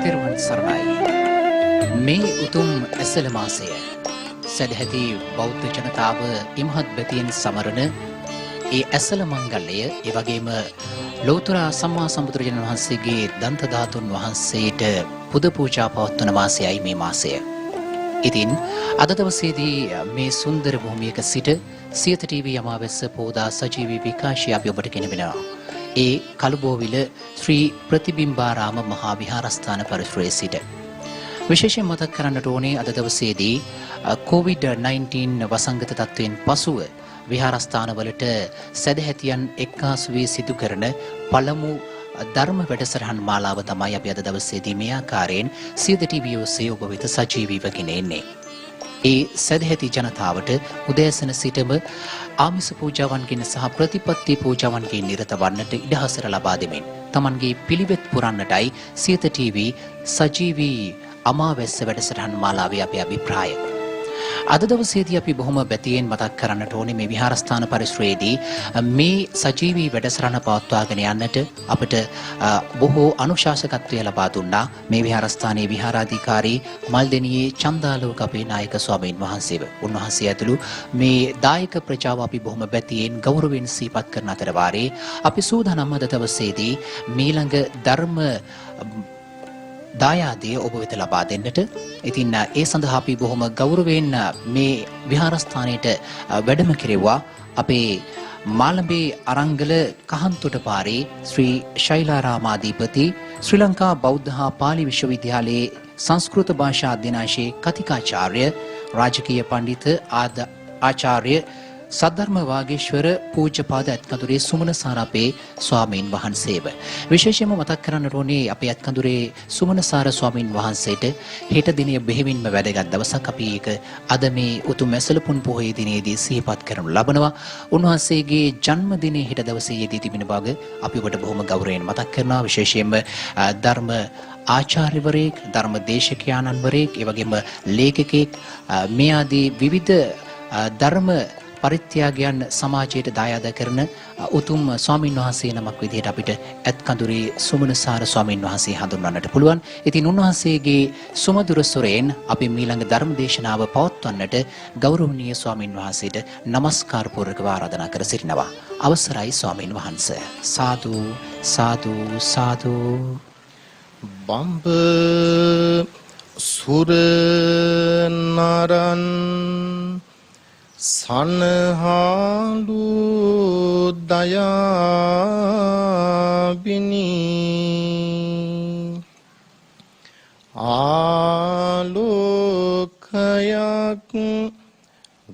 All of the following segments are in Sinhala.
තෙරුවන් සරණයි. මේ උතුම් ඇසළ මාසය සදැහැති බෞද්ධ ජනතාව ඉමහත් බැතියෙන් සමරන ඒ ඇසළ මංගල්‍යය, ඒ වගේම ලෞතර සම්මා සම්බුදුරජාණන් වහන්සේගේ දන්ත ධාතුන් වහන්සේට පුද පූජා පවත්වන මාසයයි මේ මාසය. ඉතින් අද දවසේදී මේ සුන්දර භූමියක සිට සියත ටීවී යමාවැස්ස පෝදා සජීවී විකාශය අපි ඔබට ගෙනවෙනවා. ඒ කළුබෝවිල ශ්‍රී ප්‍රතිබිම්බාරාම මහා විහාරස්ථාන පරිසරයේ සිට විශේෂයෙන් මතක් කරන්නට ඕනේ අද දවසේදී COVID-19 වසංගත තත්ත්වයෙන් පසුව විහාරස්ථානවලට සදැහැතියන් එක්කාසු වී සිදු කරන පළමු ධර්ම වැඩසටහන් මාලාව තමයි අපි අද දවසේදී මේ ආකාරයෙන් සියත ටීවී ඔස්සේ ඔබ වෙත සජීවීව ගෙන එන්නේ. ඒ සදැහැති ජනතාවට උදෑසන සිටම ආමිස පූජාවන්ගෙන් සහ ප්‍රතිපත්ති පූජාවන්ගෙන් නිරත වන්නට ඉඩහසර ලබා දෙමින් තමන්ගේ පිළිවෙත් පුරන්නටයි සියත ටීවී සජීවී අමාවැස්ස වැඩසටහන් මාලාවේ අපේ අභිප්‍රාය. අද දවසේදී අපි බොහොම බැතියෙන් මතක් කරන්නට ඕනේ මේ විහාරස්ථාන පරිසරයේදී මේ සජීවී වැඩසටහන පවත්වාගෙන යන්නට අපිට බොහෝ අනුශාසකත්වය ලබා දුන්නා මේ විහාරස්ථානයේ විහාරාධිකාරී මල්දෙනියේ චන්දාලෝක අපේ නායක ස්වාමීන් වහන්සේව. උන්වහන්සේ ඇතුළු මේ දායක ප්‍රජාව අපි බොහොම බැතියෙන් ගෞරවයෙන් සිහිපත් කරන අතර වාරේ අපි සූදානම් අද දවසේදී මීළඟ ධර්ම දායාදය ඔබ වෙත ලබා දෙන්නට. ඉතින් ඒ සඳහා අපි බොහොම ගෞරවයෙන් මේ විහාරස්ථානයට වැඩම කෙරෙව්වා අපේ මාළඹේ අරංගල කහන්තොට පාරේ ශ්‍රී ශෛලාරාමාධිපති ශ්‍රී ලංකා බෞද්ධ හා පාලි විශ්වවිද්‍යාලයේ සංස්කෘත භාෂා අධ්‍යනාංශයේ කතිකාචාර්ය රාජකීය පඬිත ආචාර්ය සද්ධර්ම වාගේශ්වර පූජ්‍යපාද ඇත්කඳුරේ සුමන සාරාපේ ස්වාමීන් වහන්සේව. විශේෂයෙන්ම මතක් කරන්නට ඕනේ අපේ ඇත්කඳුරේ සුමන සාර ස්වාමීන් වහන්සේට හෙට දිනය බෙහෙවින්ම වැදගත් දවසක්. අපි ඒක අද මේ උතුම් ඇසළ පුන් පොහොය දිනේදී සිහිපත් කරනු ලබනවා. උන්වහන්සේගේ ජන්මදිනයේ හෙට දවසේ යෙදී තිබෙන බව අපි ඔබට බොහොම ගෞරවයෙන් මතක් කරනවා. විශේෂයෙන්ම ධර්ම ආචාර්යවරයෙක්, ධර්ම දේශකයාණන්වරයෙක්, ඒ වගේම ලේඛකයෙක්, මේ ආදී විවිධ ධර්ම පරිත්‍යාගයන් සමාජයට දායාද කරන උතුම් ස්වාමීන් වහන්සේ නමක් විදිහට අපිට ඇත්කඳුරේ සුමනසාර ස්වාමීන් වහන්සේ හඳුන්වන්නට පුළුවන්. ඉතින් උන්වහන්සේගේ සුමధుර ස්වරයෙන් අපි මීළඟ ධර්ම දේශනාව පවත්වන්නට ගෞරවනීය ස්වාමීන් වහන්සේට নমස්කාර පූර්වකව ආරාධනා කර සිටිනවා. අවසරයි ස්වාමීන් වහන්සේ. සාදු සාදු සාදු. බම්බ සුර නරන් සනහාලු දයාබිනි ආලෝකයක්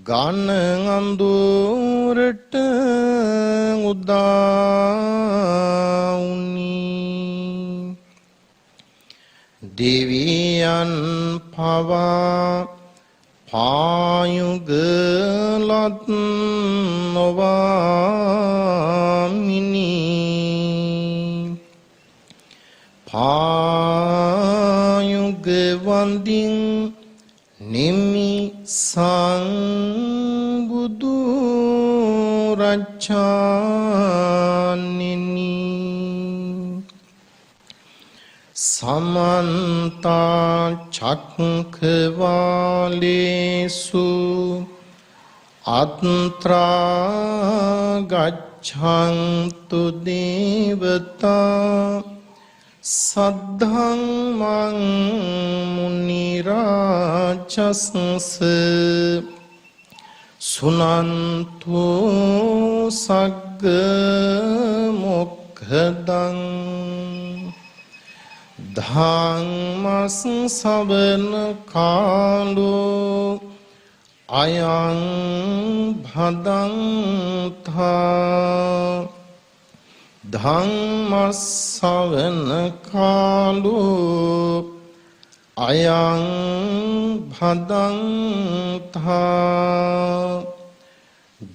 ගන අඳුරට උදාඋනි දෙවියන් පවා පායුගලත් නොවාමිනි පායුග වන්දින් නිමි සංබුදු රච්චානිනි සමන්තා චක්ඛවාලේසු අත්‍රා ගච්ඡන්තු දේවතා සද්ධම්මං මුනි රාජස්ස සුනන්තු සග්ග මොක්ඛදං ධම්මස් සවන කාලෝ අයං භදන්තා ධම්මස් සවන කාලෝ අයං භදන්තා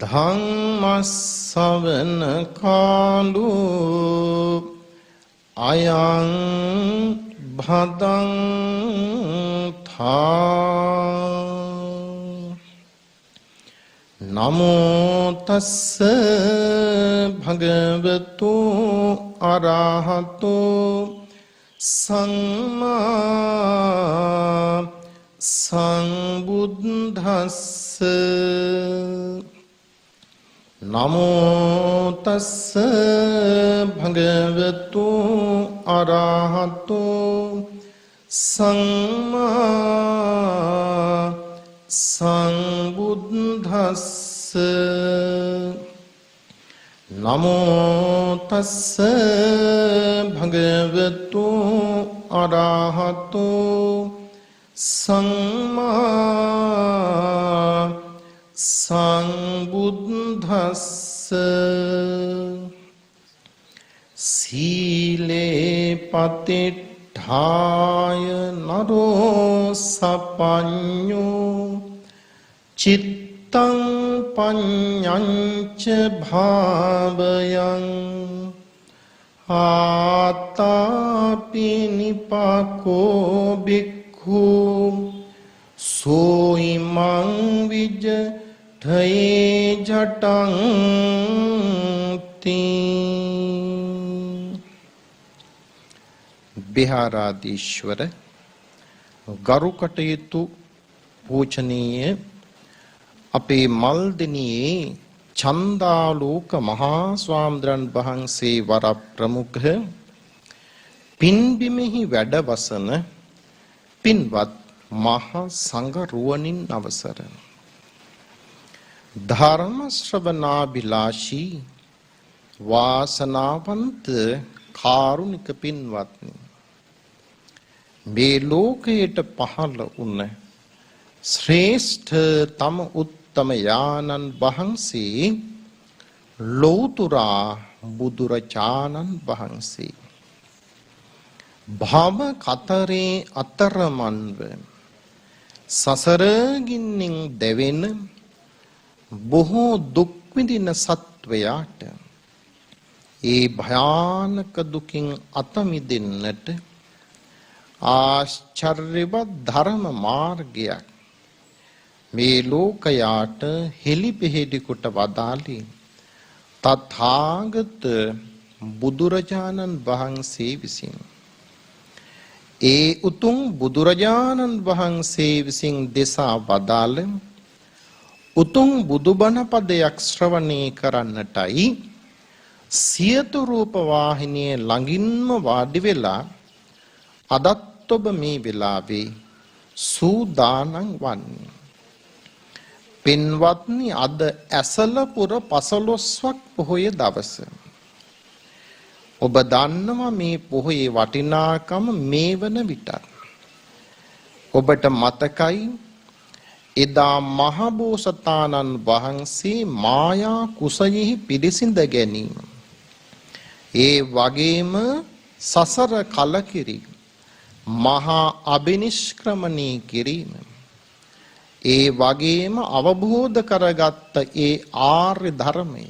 ධම්මස් සවන කාලෝ අයං භදන්තා. නමෝ තස්ස භගවතු අරහතෝ සම්මා සම්බුද්දස්ස නමෝ තස්ස භගවතු අරහතෝ සම්මා සම්බුද්දස්ස නමෝ තස්ස භගවතු අරහතෝ සම්මා සම්බුද්දස්ස සීලේ පතිට්ඨාය නරෝ සපඤ්ඤෝ චිත්තං පඤ්ඤංච භාවයං ආතාපි නිපාකෝ බික්ඛු සෝයිමං විජ ඨයේ ජටං තී විහාරාධීශ්වර ගරු කටයුතු පූජනීය අපේ මල්දිනියේ චන්දාලෝක මහා ස්වාමීන් වහන්සේ වර ප්‍රමුඛ පින්බිමෙහි වැඩවසන පින්වත් මහා සංඝ රුවනින් අවසර ධර්ම ශ්‍රවණාභිලාෂී වාසනාවන්ත කාරුණික පින්වත්නි මේ ලෝකයට පහළ වුණ ශ්‍රේෂ්ඨ තම උත්තම යානන් වහන්සේ ලෞතුරා බුදුරජාණන් වහන්සේ භව කතරේ අතරමන්ව සසර ගින්නින් දැවෙන බොහෝ දුක් විඳින සත්වයාට ඒ භයානක දුකින් අත මිදෙන්නට ආශ්චර්යවත් ධර්ම මාර්ගයක් මේ ලෝකයාට හෙළිපෙහෙළි කොට වදාළි තථාගත බුදුරජාණන් වහන්සේ විසින් ඒ උතුම් බුදුරජාණන් වහන්සේ විසින් දෙසා වදාළ උතුම් බුදුබණ පදයක් ශ්‍රවණය කරන්නටයි සියතු රූප වාහිනියේ ළඟින්ම වාඩි වෙලා අදත් ඔබ මේ වෙලාවේ සූදානම් වන්නේ පින්වත්නි අද ඇසලපුර පසළොස්වක් පොහොය දවස ඔබ දන්නවා මේ පොහොයේ වටිනාකම මේ වන විටත් ඔබට මතකයි එදා මහබෝසතාණන් වහන්සේ මායා කුසයෙහි පිළිසිඳ ගැනීම ඒ වගේම සසර කලකිරීම මහා අබිනිෂ්ක්‍රමණී කිරීම ඒ වගේම අවබෝධ කරගත්ත ඒ ආර්ය ධර්මය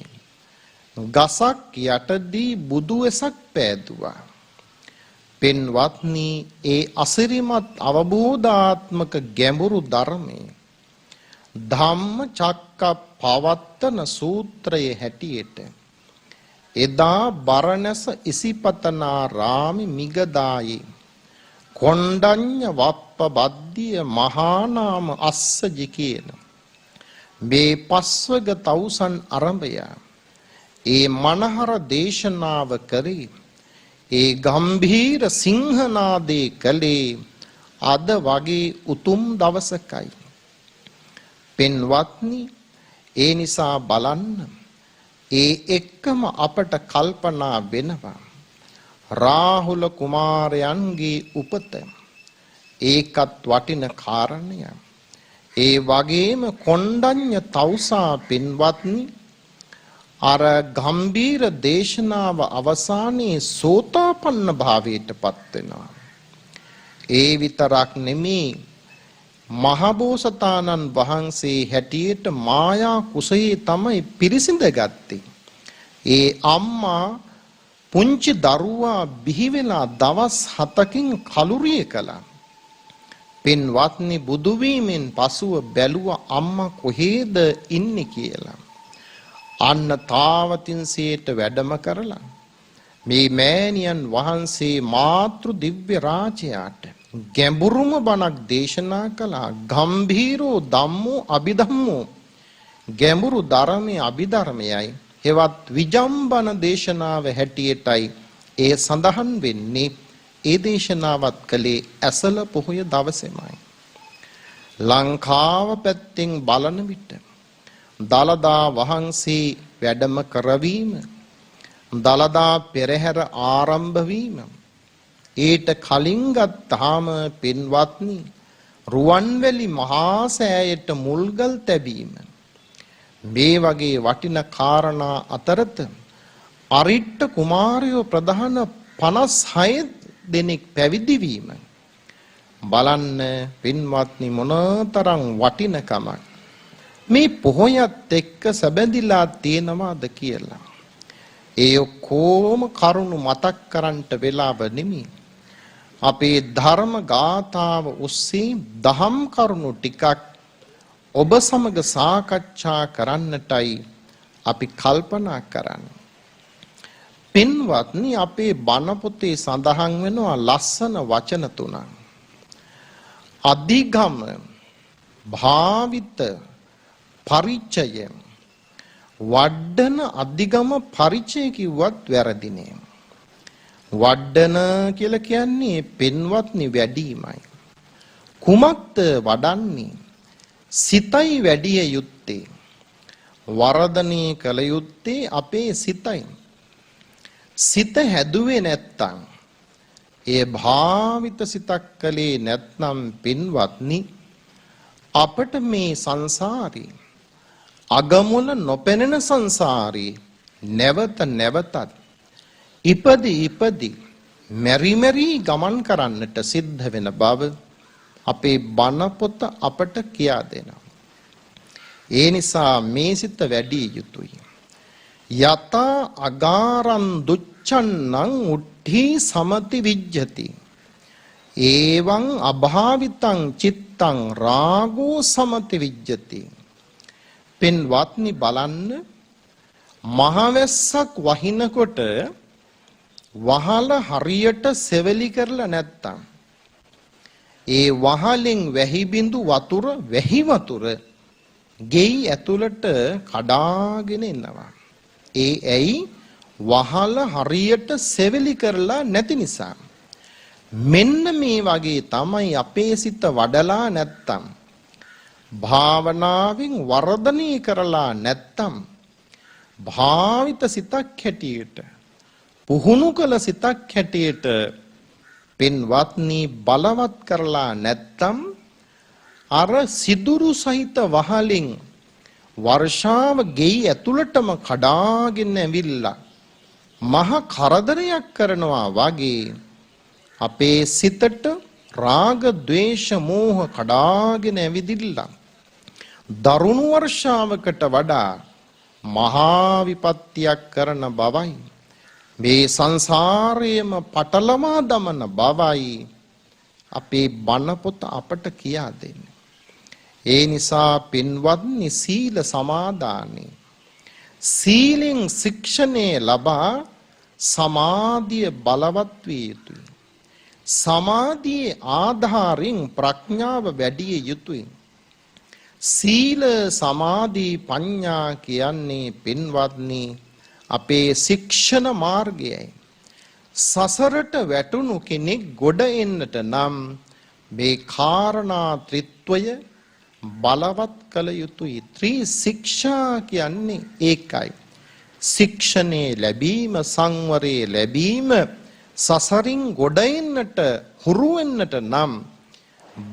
ගසක් යටදී බුදු වෙසක් පෑදුවා පින්වත්නි ඒ අසිරිමත් අවබෝධාත්මක ගැඹුරු ධර්මය ධම්ම චක්ක පවත්තන සූත්‍රයේ හැටියට එදා බරණැස ඉසිපතනාරාමි මිගදායේ කොණ්ඩඤ්ඤ වප්ප බද්දිය මහානාම අස්සජි කියන මේ පස්වග තවුසන් අරඹය ඒ මනහර දේශනාව කරේ ඒ ගම්භීර සිංහනාදේ කලේ අද වගේ උතුම් දවසකයි පින්වත්නි ඒ නිසා බලන්න ඒ එක්කම අපට කල්පනා වෙනවා රාහුල කුමාරයන්ගේ උපත ඒකත් වටින කාරණය ඒ වගේම කොණ්ඩඤ්ඤ තවුසා පින්වත්නි අර ගම්බීර දේශනාව අවසානයේ සෝතාපන්න භාවයට පත් වෙනවා ඒ විතරක් නෙමේ මහබෝසතාණන් වහන්සේ හැටියට මායා කුසයේ තමයි පිරිසිඳ ගත්තේ ඒ අම්මා පුංචි දරුවා බිහි වෙලා දවස් 7කින් කලුරිය කළා පින්වත්නි බුදු වීමෙන් පසුව බැලුවා අම්මා කොහෙද ඉන්නේ කියලා අන්න තාවතින්සේට වැඩම කරලා මේ මෑණියන් වහන්සේ මාතෘ දිව්‍ය රාජයාට ගැඹුරුම බණක් දේශනා කළා. ගම්භීරෝ ධම්මෝ අභිධම්මෝ, ගැඹුරු ධර්මයේ අභිධර්මයයි හෙවත් විජම්බන දේශනාව හැටියටයි ඒ සඳහන් වෙන්නේ. ඒ දේශනාවත් කළේ ඇසළ පොහොය දවසේමයි. ලංකාව පැත්තෙන් බලන විට දලදා වහන්සේ වැඩම කරවීම, දලදා පෙරහැර ආරම්භ වීම, ඊට කලින් ගත්තාම පින්වත්නි රුවන්වැලි මහා සෑයට මුල්ගල් තැබීම, මේ වගේ වටින කාරණා අතරත අරිට්ඨ කුමාරයෝ ප්‍රධාන 56 දෙනෙක් පැවිදි වීම බලන්න පින්වත්නි මොනතරම් වටිනකමක් මේ පොහොයත් එක්ක සැබඳිලා තියෙනවාද කියලා. ඒ ඔක්කොම කරුණු මතක් කරන්ට වෙලාව නෙමෙයි. අපේ ධර්ම ගාථාව ඔස්සේ දහම් කරුණු ටිකක් ඔබ සමග සාකච්ඡා කරන්නටයි අපි කල්පනා කරන්නේ. පින්වත්නි අපේ බණ පොතේ සඳහන් වෙනවා ලස්සන වචන තුනක්. අධිගම, භාවිත, පරිචය. වඩන අධිගම පරිචය කිව්වත් වැරදි නෑ. වඩන කියලා කියන්නේ පින්වත්නි වැඩිමයි. කුමක්ද වඩන්නේ? සිතයි වැඩිය යුත්තේ. වර්ධනය කළ යුත්තේ අපේ සිතයි. සිත හැදුවේ නැත්තම්, ඒ භාවිත සිතක් කලේ නැත්නම් පින්වත්නි අපට මේ සංසාරේ අගමුල නොපෙනෙන සංසාරේ නැවත නැවතත් ඉපදි මෙරි ගමන් කරන්නට සිද්ධ වෙන බව අපේ බණ පොත අපට කියා දෙනවා. ඒ නිසා මේ සිත වැඩි යුතුයි. යතා අගාරං දුච්ඡන්නං උට්ඨි සමති විජ්ජති එවං අභාවිතං චිත්තං රාගෝ සමති විජ්ජති. පින්වත්නි බලන්න, මහවැස්සක් වහිනකොට වහල හරියට සෙවලි කරලා නැත්තම් ඒ වහලෙන් වැහි බිඳු වතුර, වැහි වතුර ගෙයි ඇතුළට කඩාගෙන එනවා. ඒ ඇයි? වහල හරියට සෙවලි කරලා නැති නිසා. මෙන්න මේ වගේ තමයි අපේ සිත වඩලා නැත්තම්, භාවනාවෙන් වර්ධනය කරලා නැත්තම්, භාවිත සිතක් හැටියට, පුහුණු කළ සිතක් හැටියට පින්වත්නි බලවත් කරලා නැත්තම්, අර සිදුරු සහිත වහලෙන් වර්ෂාව ගෙයි ඇතුළටම කඩාගෙන ඇවිල්ලා මහ කරදරයක් කරනවා වගේ අපේ සිතට රාග, ద్వේෂ, මෝහ කඩාගෙන ඇවිදිලා දරුණු වර්ෂාවකට වඩා මහා විපත්තියක් කරන බවයි, මේ සංසාරයේම පටලවා දමන බවයි අපේ බණ පොත අපට කියා දෙන්නේ. ඒ නිසා පින්වත්නි සීල සමාදානයි, සීලෙන් ශික්ෂණය ලබා සමාධිය බලවත් විය යුතුයි. සමාධියේ ආධාරයෙන් ප්‍රඥාව වැඩි යුතුයි. සීල, සමාධි, ප්‍රඥා කියන්නේ පින්වත්නි අපේ ශික්ෂණ මාර්ගයයි. සසරට වැටුණු කෙනෙක් ගොඩ එන්නට නම් මේ කාරණා ත්‍රිත්වය බලවත් කළ යුතුයි. ත්‍රි ශික්ෂා කියන්නේ ඒකයි. ශික්ෂණේ ලැබීම, සංවරේ ලැබීම, සසරින් ගොඩ එන්නට හුරු වෙන්නට නම්,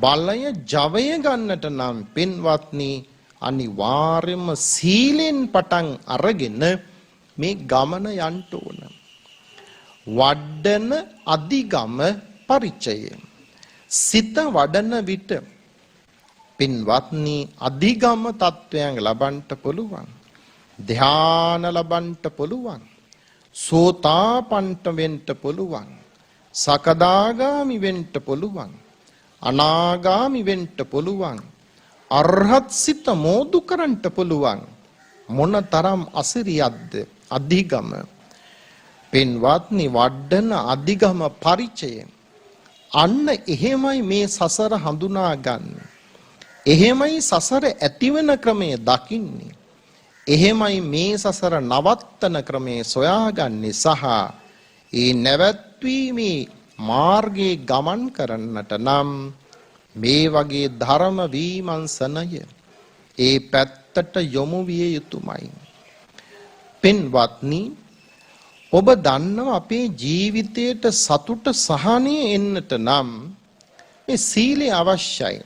බලය ජවය ගන්නට නම් පින්වත්නි අනිවාර්යයෙන්ම සීලෙන් පටන් අරගෙන මේ ගමන යන්න ඕන. වඩන අධිගම පරිචය. සිත වඩන විට පින්වත්නි අධිගම තත්වයන් ලබන්නට පුළුවන්. ධ්‍යාන ලබන්නට පුළුවන්. සෝතාපන්න වෙන්න පුළුවන්. සකදාගාමි වෙන්න පුළුවන්. අනාගාමි වෙන්න පුළුවන්. අරහත් සිත මෝදු කරන්නට පුළුවන්. මොනතරම් අසිරියක්ද අධිගම. පින්වත්නි වඩන අධිගම පරිචය අන්න එහෙමයි මේ සසර හඳුනාගන්නේ. එහෙමයි සසර ඇතිවන ක්‍රමය දකින්නේ. එහෙමයි මේ සසර නවත්තන ක්‍රමය සොයාගන්නේ සහ ඒ නැවැත්වීමේ මාර්ගයේ ගමන් කරන්නට නම් මේ වගේ ධර්ම විමර්ශනය ඒ පැත්තට යොමු විය යුතුමයි. පින්වත්නි ඔබ දන්නව අපේ ජීවිතයට සතුට සහනය එන්නට නම් මේ සීලය අවශ්‍යයි.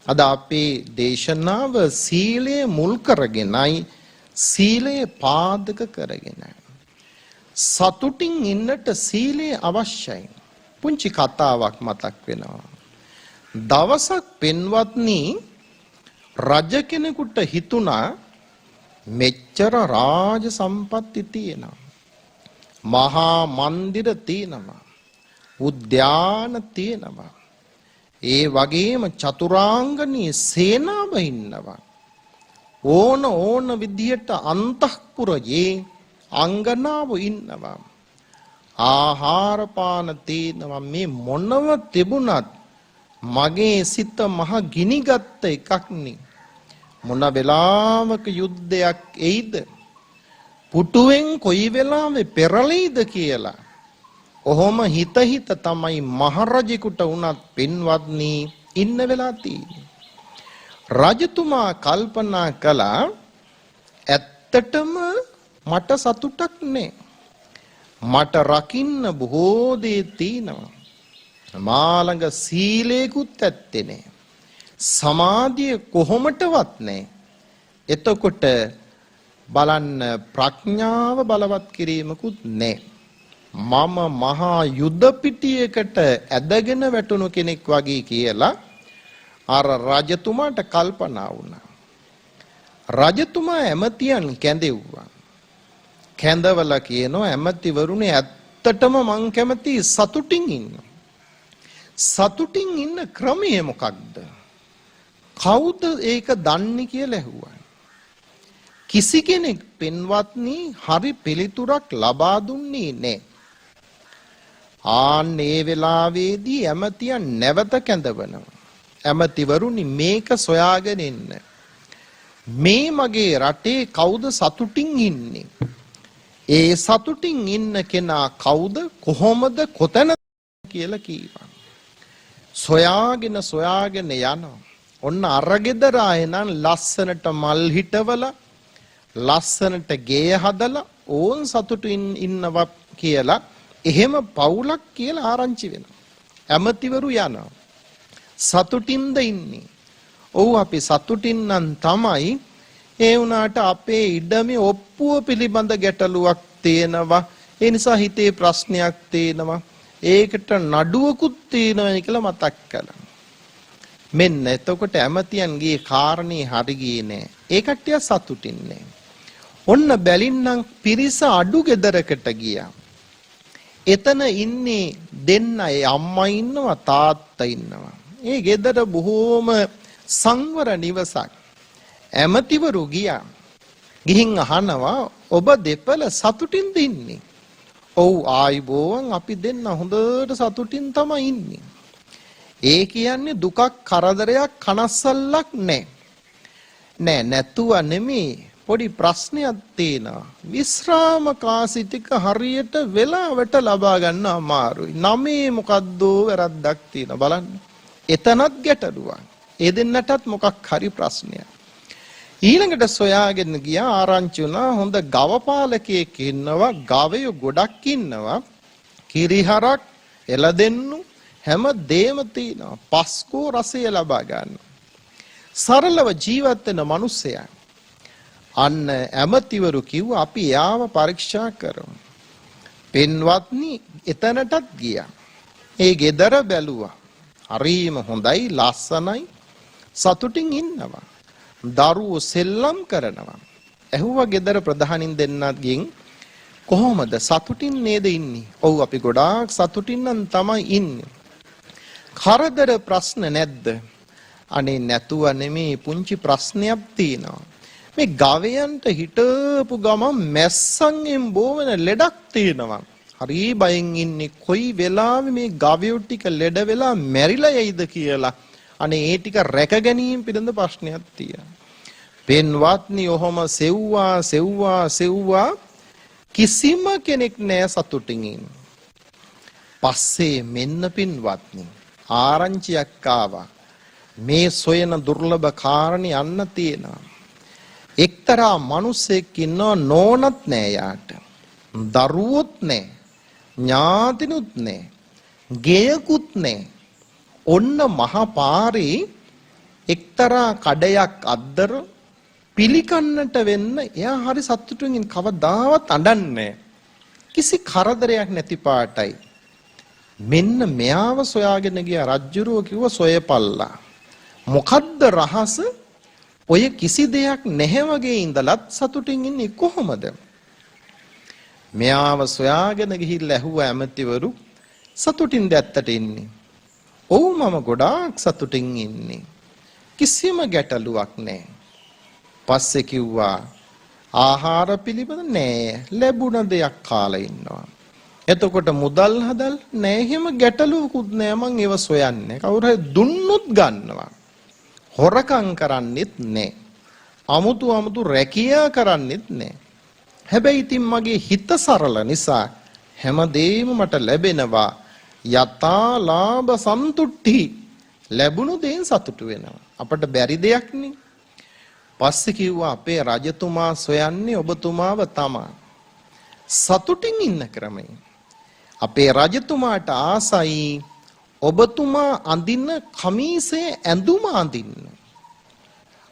අද අපේ දේශනාව සීලය මුල් කරගෙනයි සීලය පාදක කරගෙන. සතුටින් ඉන්නට සීලය අවශ්‍යයි. පුංචි කතාවක් මතක් වෙනවා. දවසක් පින්වත්නි රජ කෙනෙකුට හිතුණා මෙච්චර රාජ සම්පatti තියෙනවා. මහා මන්දිර තියෙනවා. උද්‍යාන තියෙනවා. ඒ වගේම චතුරාංගනී සේනාව ඉන්නවා. ඕන විදියට අන්තఃපුරයේ අංගනාව ඉන්නවා. ආහාර පාන තියෙනවා. මේ මොනව තිබුණත් මගේ සිත මහ ගිනිගත් එකක් නේ. මොන වෙලාවක යුද්ධයක් එයිද? පුටුවෙන් කොයි වෙලාවෙ පෙරලෙයිද කියලා. ඔහොම හිත තමයි මහරජෙකුට වුණත් පින්වත්නි ඉන්න වෙලා තියෙන්නේ. රජතුමා කල්පනා කළා ඇත්තටම මට සතුටක් නෑ. මට රකින්න බොහෝ දේ තියෙනවා. මා ළඟ සීලේකුත් ඇත්තේ නෑ. සමාධිය කොහොමටවත් නෑ. එතකොට බලන්න ප්‍රඥාව බලවත් කිරීමකුත් නෑ. මම මහා යුද පිටියකට ඇදගෙන වැටුණු කෙනෙක් වගේ කියලා අර රජතුමාට කල්පනා වුණා. රජතුමා ඇමතියන් කැඳෙව්වා. කැඳවල කියනවා ඇමතිවරුනේ ඇත්තටම මං කැමති සතුටින් ඉන්න. සතුටින් ඉන්න ක්‍රමය මොකක්ද? කවුද ඒක දන්නේ කියලා ඇහුවා. කිසි කෙනෙක් පින්වත්නි හරි පිළිතුරක් ලබා දුන්නේ නැහැ. ආන් ඒ වෙලාවේදී ඇමතියන් නැවත කැඳවනවා. ඇමතිවරුනි මේක සොයාගෙන ඉන්න. මේ මගේ රටේ කවුද සතුටින් ඉන්නේ? ඒ සතුටින් ඉන්න කෙනා කවුද? කොහොමද? කොතැනද කියලා කීවා. සොයාගෙන යනවා. ඔන්න අරගෙදර ආයෙනම් ලස්සනට මල් හිටවලා ලස්සනට ගේ හදලා ඕන් සතුටින් ඉන්නවා කියලා එහෙම පවුලක් කියලා ආරංචි වෙනවා. ඇමතිවරු යනවා. සතුටින්ද ඉන්නේ? ඔව් අපි සතුටින් නම් තමයි. ඒ වුණාට අපේ ඉඩමේ ඔප්පුව පිළිබඳ ගැටලුවක් තියෙනවා. ඒ නිසා හිතේ ප්‍රශ්නයක් තියෙනවා. ඒකට නඩුවකුත් තියෙනවා කියලා මතක් කළා. මෙන්න එතකොට ඇමතියන්ගේ කාරණේ හරි ගියේ නෑ. ඒ කට්ටිය සතුටින් නෑ. ඔන්න බැලින්නම් පිරිස අඩු ගෙදරකට ගියා. එතන ඉන්නේ දෙන්න අම්මා ඉන්නවා තාත්තා ඉන්නවා. ඒ ගෙදර බොහෝම සංවර නිවසක්. ඇමතිවරු ගියා. ගිහින් අහනවා ඔබ දෙපළ සතුටින්ද ඉන්නේ? ඔව් ආයිබෝවන් අපි දෙන්න හොඳට සතුටින් තමයි ඉන්නේ. ඒ කියන්නේ දුකක් කරදරයක් කනස්සල්ලක් නෑ. නැතුව නෙමේ පොඩි ප්‍රශ්නයක් තියෙනවා. විශ්‍රාම කාසි ටික හරියට වෙලාවට ලබා ගන්න අමාරුයි. නමේ මොකද්ද වැරද්දක් තියෙනවා බලන්න. එතනත් ගැටලුවක්. ඒ දෙන්නටත් මොකක් හරි ප්‍රශ්නයක්. ඊළඟට සොයාගෙන ගියා ආරංචි වුණා හොඳ ගව පාලකයෙක් ඉන්නවා. ගවයෝ ගොඩක් ඉන්නවා. කිරිහරක් එළදෙන්නු හැම දෙයක්ම තියෙනවා. පස්කෝ රසය ලබා ගන්න. සරලව ජීවත් වෙන මිනිසයා. අන්න ඇමතිවරු කිව්වා අපි යාව පරීක්ෂා කරමු. පින්වත්නි එතනටත් ගියා. ඒ ගෙදර බැලුවා. හරිම හොඳයි ලස්සනයි සතුටින් ඉන්නවා. දරුවෝ සෙල්ලම් කරනවා. ඇහුවා ගෙදර ප්‍රධානින් දෙන්නගෙන් කොහොමද සතුටින් නේද ඉන්නේ? ඔව් අපි ගොඩාක් සතුටින් නම් තමයි ඉන්නේ. කරදර ප්‍රශ්න නැද්ද? අනේ නැතුව නෙමේ පුංචි ප්‍රශ්නයක් තියෙනවා. මේ ගවයන්ට හිටපු ගමන් මැස්සන්ගෙන් බෝවෙන ලෙඩක් තියෙනවා. හරි බයෙන් ඉන්නේ කොයි වෙලාවෙ මේ ගවයෝ ටික ලෙඩ වෙලා මැරිලා යයිද කියලා. අනේ ඒ ටික රැක ගැනීම පිළිබඳ ප්‍රශ්නයක් තියෙනවා. පෙන්වත්නි ඔහොම සෙව්වා කිසිම කෙනෙක් නෑ සතුටින් ඉන්න. පස්සේ මෙන්න පින්වත්නි ආරංචියක් ආවා. මේ සොයන දුර්ලභ කාරණේ යන්න තියෙනවා. එක්තරා මිනිසෙක් ඉන්නවා නෝනත් නෑ යාට. දරුවොත් නෑ. ඥාතිනුත් නෑ. ගෙයකුත් නෑ. ඔන්න මහා පාරේ එක්තරා කඩයක් අද්දර පිළිකන්නට වෙන්න එයා හරි සතුටින් කවදාවත් අඬන්නේ කිසි කරදරයක් නැති පාටයි. මෙන්න මෙයාව සොයාගෙන ගියා රජ්ජුරුව කිව්වා සොයපල්ලා. මොකද්ද රහස? ඔය කිසි දෙයක් නැහැ වගේ ඉඳලත් සතුටින් ඉන්නේ කොහොමද? මෙයාව සොයාගෙන ගිහිල්ලා ඇහුවා ඇමතිවරු සතුටින්ද ඇත්තට ඉන්නේ? ඔව් මම ගොඩාක් සතුටින් ඉන්නේ. කිසිම ගැටලුවක් නැහැ. පස්සේ කිව්වා ආහාර පිළිබඳ නෑ ලැබුණ දෙයක් කාලා ඉන්නවා. එතකොට මුදල් හදල් නෑ එහෙම ගැටලුවකුත් නෑ මං ඒව සොයන්නේ. කවුරු හරි දුන්නොත් ගන්නවා. හොරකම් කරන්නෙත් නෑ. අමුතු රැකියා කරන්නෙත් නෑ. හැබැයි ඉතින් මගේ හිත සරල නිසා හැමදේම මට ලැබෙනවා. යතා ලාභ සන්තුට්ටි ලැබුණු දේෙන් සතුටු වෙනවා. අපට බැරි දෙයක් නේ. පස්සේ කිව්වා අපේ රජතුමා සොයන්නේ ඔබතුමාව තමයි. සතුටින් ඉන්න ක්‍රමය. අපේ රජතුමාට ආසයි ඔබතුමා අඳින කමීසේ ඇඳුම අඳින්න.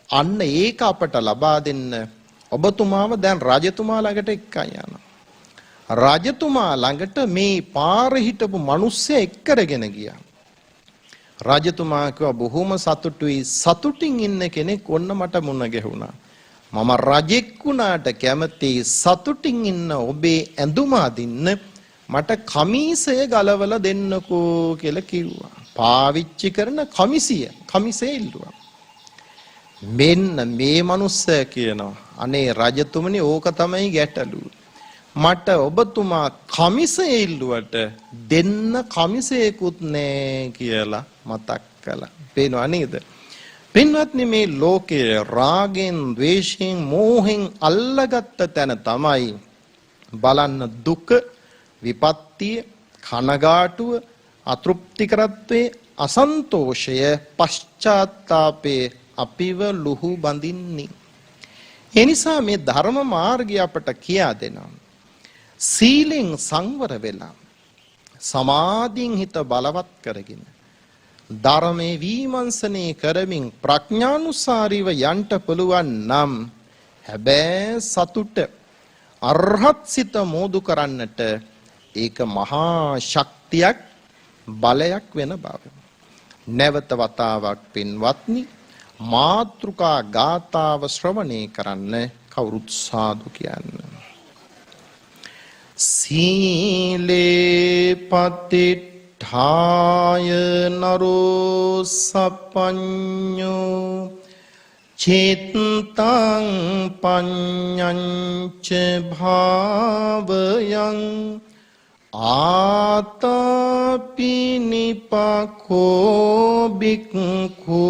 අන්න ඒක අපට ලබා දෙන්න ඔබතුමාව දැන් රජතුමා ළඟට එක්කන් යනවා. රජතුමා ළඟට මේ පාරේ හිටපු මිනිස්සයා එක්කරගෙන ගියා. රජතුමා කිව්වා බොහොම සතුටුයි සතුටින් ඉන්න කෙනෙක් ඔන්න මට මුණ ගැහුණා. මම රජෙක් වුණාට කැමති සතුටින් ඉන්න ඔබේ ඇඳුම අදින්න මට කමීසය ගලවලා දෙන්නකෝ කියලා කිව්වා. පාවිච්චි කරන කමිසය ඉල්ලුවා. මෙන්න මේ මිනිස්සයා කියනවා අනේ රජතුමනි ඕක තමයි ගැටලුව. මට ඔබතුමා කමිසය ඉල්ලුවට දෙන්න කමිසයකුත් නෑ කියලා මතක් කළා. පේනව නේද? පින්වත්නි මේ ලෝකයේ රාගෙන්, ද්වේෂයෙන්, මෝහෙන් අල්ලගත්ත තැන තමයි බලන්න දුක, විපත්තිය, කනගාටුව, අතෘප්තිකරත්වයේ, අසන්තෝෂය, පශ්චාත්තාපයේ අපිව ලුහු බඳින්නේ. ඒ නිසා මේ ධර්ම මාර්ගය අපට කියා දෙනවා. සීලෙන් සංවර වෙලා සමාධියෙන් හිත බලවත් කරගෙන ධර්මයේ විමර්ශනය කරමින් ප්‍රඥානුසාරීව යන්න පුළුවන් නම් හැබැයි සතුට අරහත් සිත මෝදු කරන්නට ඒක මහා ශක්තියක් බලයක් වෙන බව. නැවත වතාවක් පින්වත්නි මාත්‍රිකා ගාථාව ශ්‍රවණය කරන්න කවුරුත් සාදු කියන්නේ. සීලේ පතිඨාය නරෝ සප්පඤ්ඤෝ චේතං පඤ්ඤංච භාවයං ආතපිනිපකෝ බික්ඛු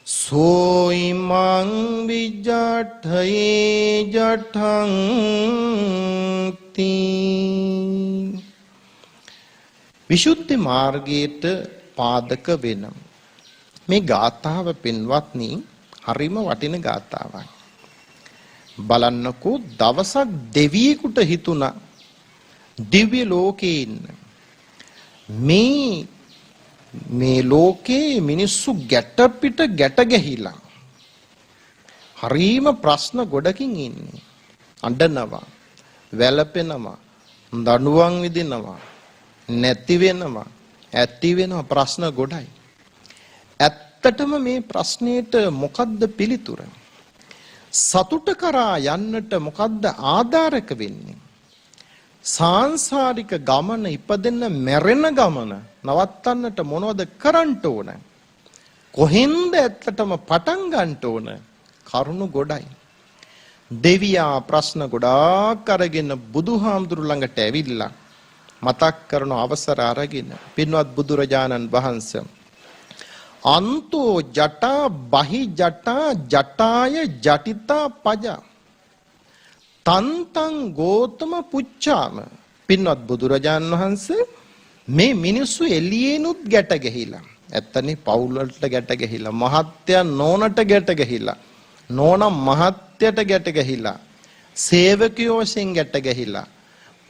සෝයිමං විජඨයේ ජඨං විසුද්ධි මාර්ගයට පාදක වෙන මේ ගාථාව පින්වත්නි හරිම වටින ගාථාවක්. බලන්නකෝ දවසක් දෙවියෙකුට හිතුණා දිව්‍ය ලෝකේ ඉන්න මේ ලෝකේ මිනිස්සු ගැට පිට ගැට ගැහිලා හරීම ප්‍රශ්න ගොඩකින් ඉන්නේ. අඬනවා, වැළපෙනවා, දඬුවම් විඳිනවා, නැති වෙනවා, ඇති වෙනවා, ප්‍රශ්න ගොඩයි. ඇත්තටම මේ ප්‍රශ්නෙට මොකද්ද පිළිතුර? සතුට කරා යන්නට මොකද්ද ආධාරක වෙන්නේ? සාංශාරික ගමන ඉපදෙන්න මැරෙන ගමන නවත්තන්නට මොනවද කරන්න ඕන? කොහෙන්ද ඇත්තටම පටන් ගන්න ඕන? කරුණු ගොඩයි. දෙවියා ප්‍රශ්න ගොඩාක් අරගෙන බුදුහාමුදුරු ළඟට ඇවිල්ලා මතක් කරන අවසර අරගෙන පින්වත් බුදුරජාණන් වහන්සේ අන්තෝ ජටා බහි ජටා ජටාය ජටිතා පජා තන්තං ගෝතම පුච්චාම පින්වත් බුදුරජාණන් වහන්සේ මේ මිනිස්සු එළියෙනුත් ගැට ගැහිලා ඇත්තනේ පවුල් වලට ගැට ගැහිලා මහත්යන් නෝනට ගැට ගැහිලා නෝන මහත්යට ගැට ගැහිලා සේවකයෝ වශයෙන් ගැට ගැහිලා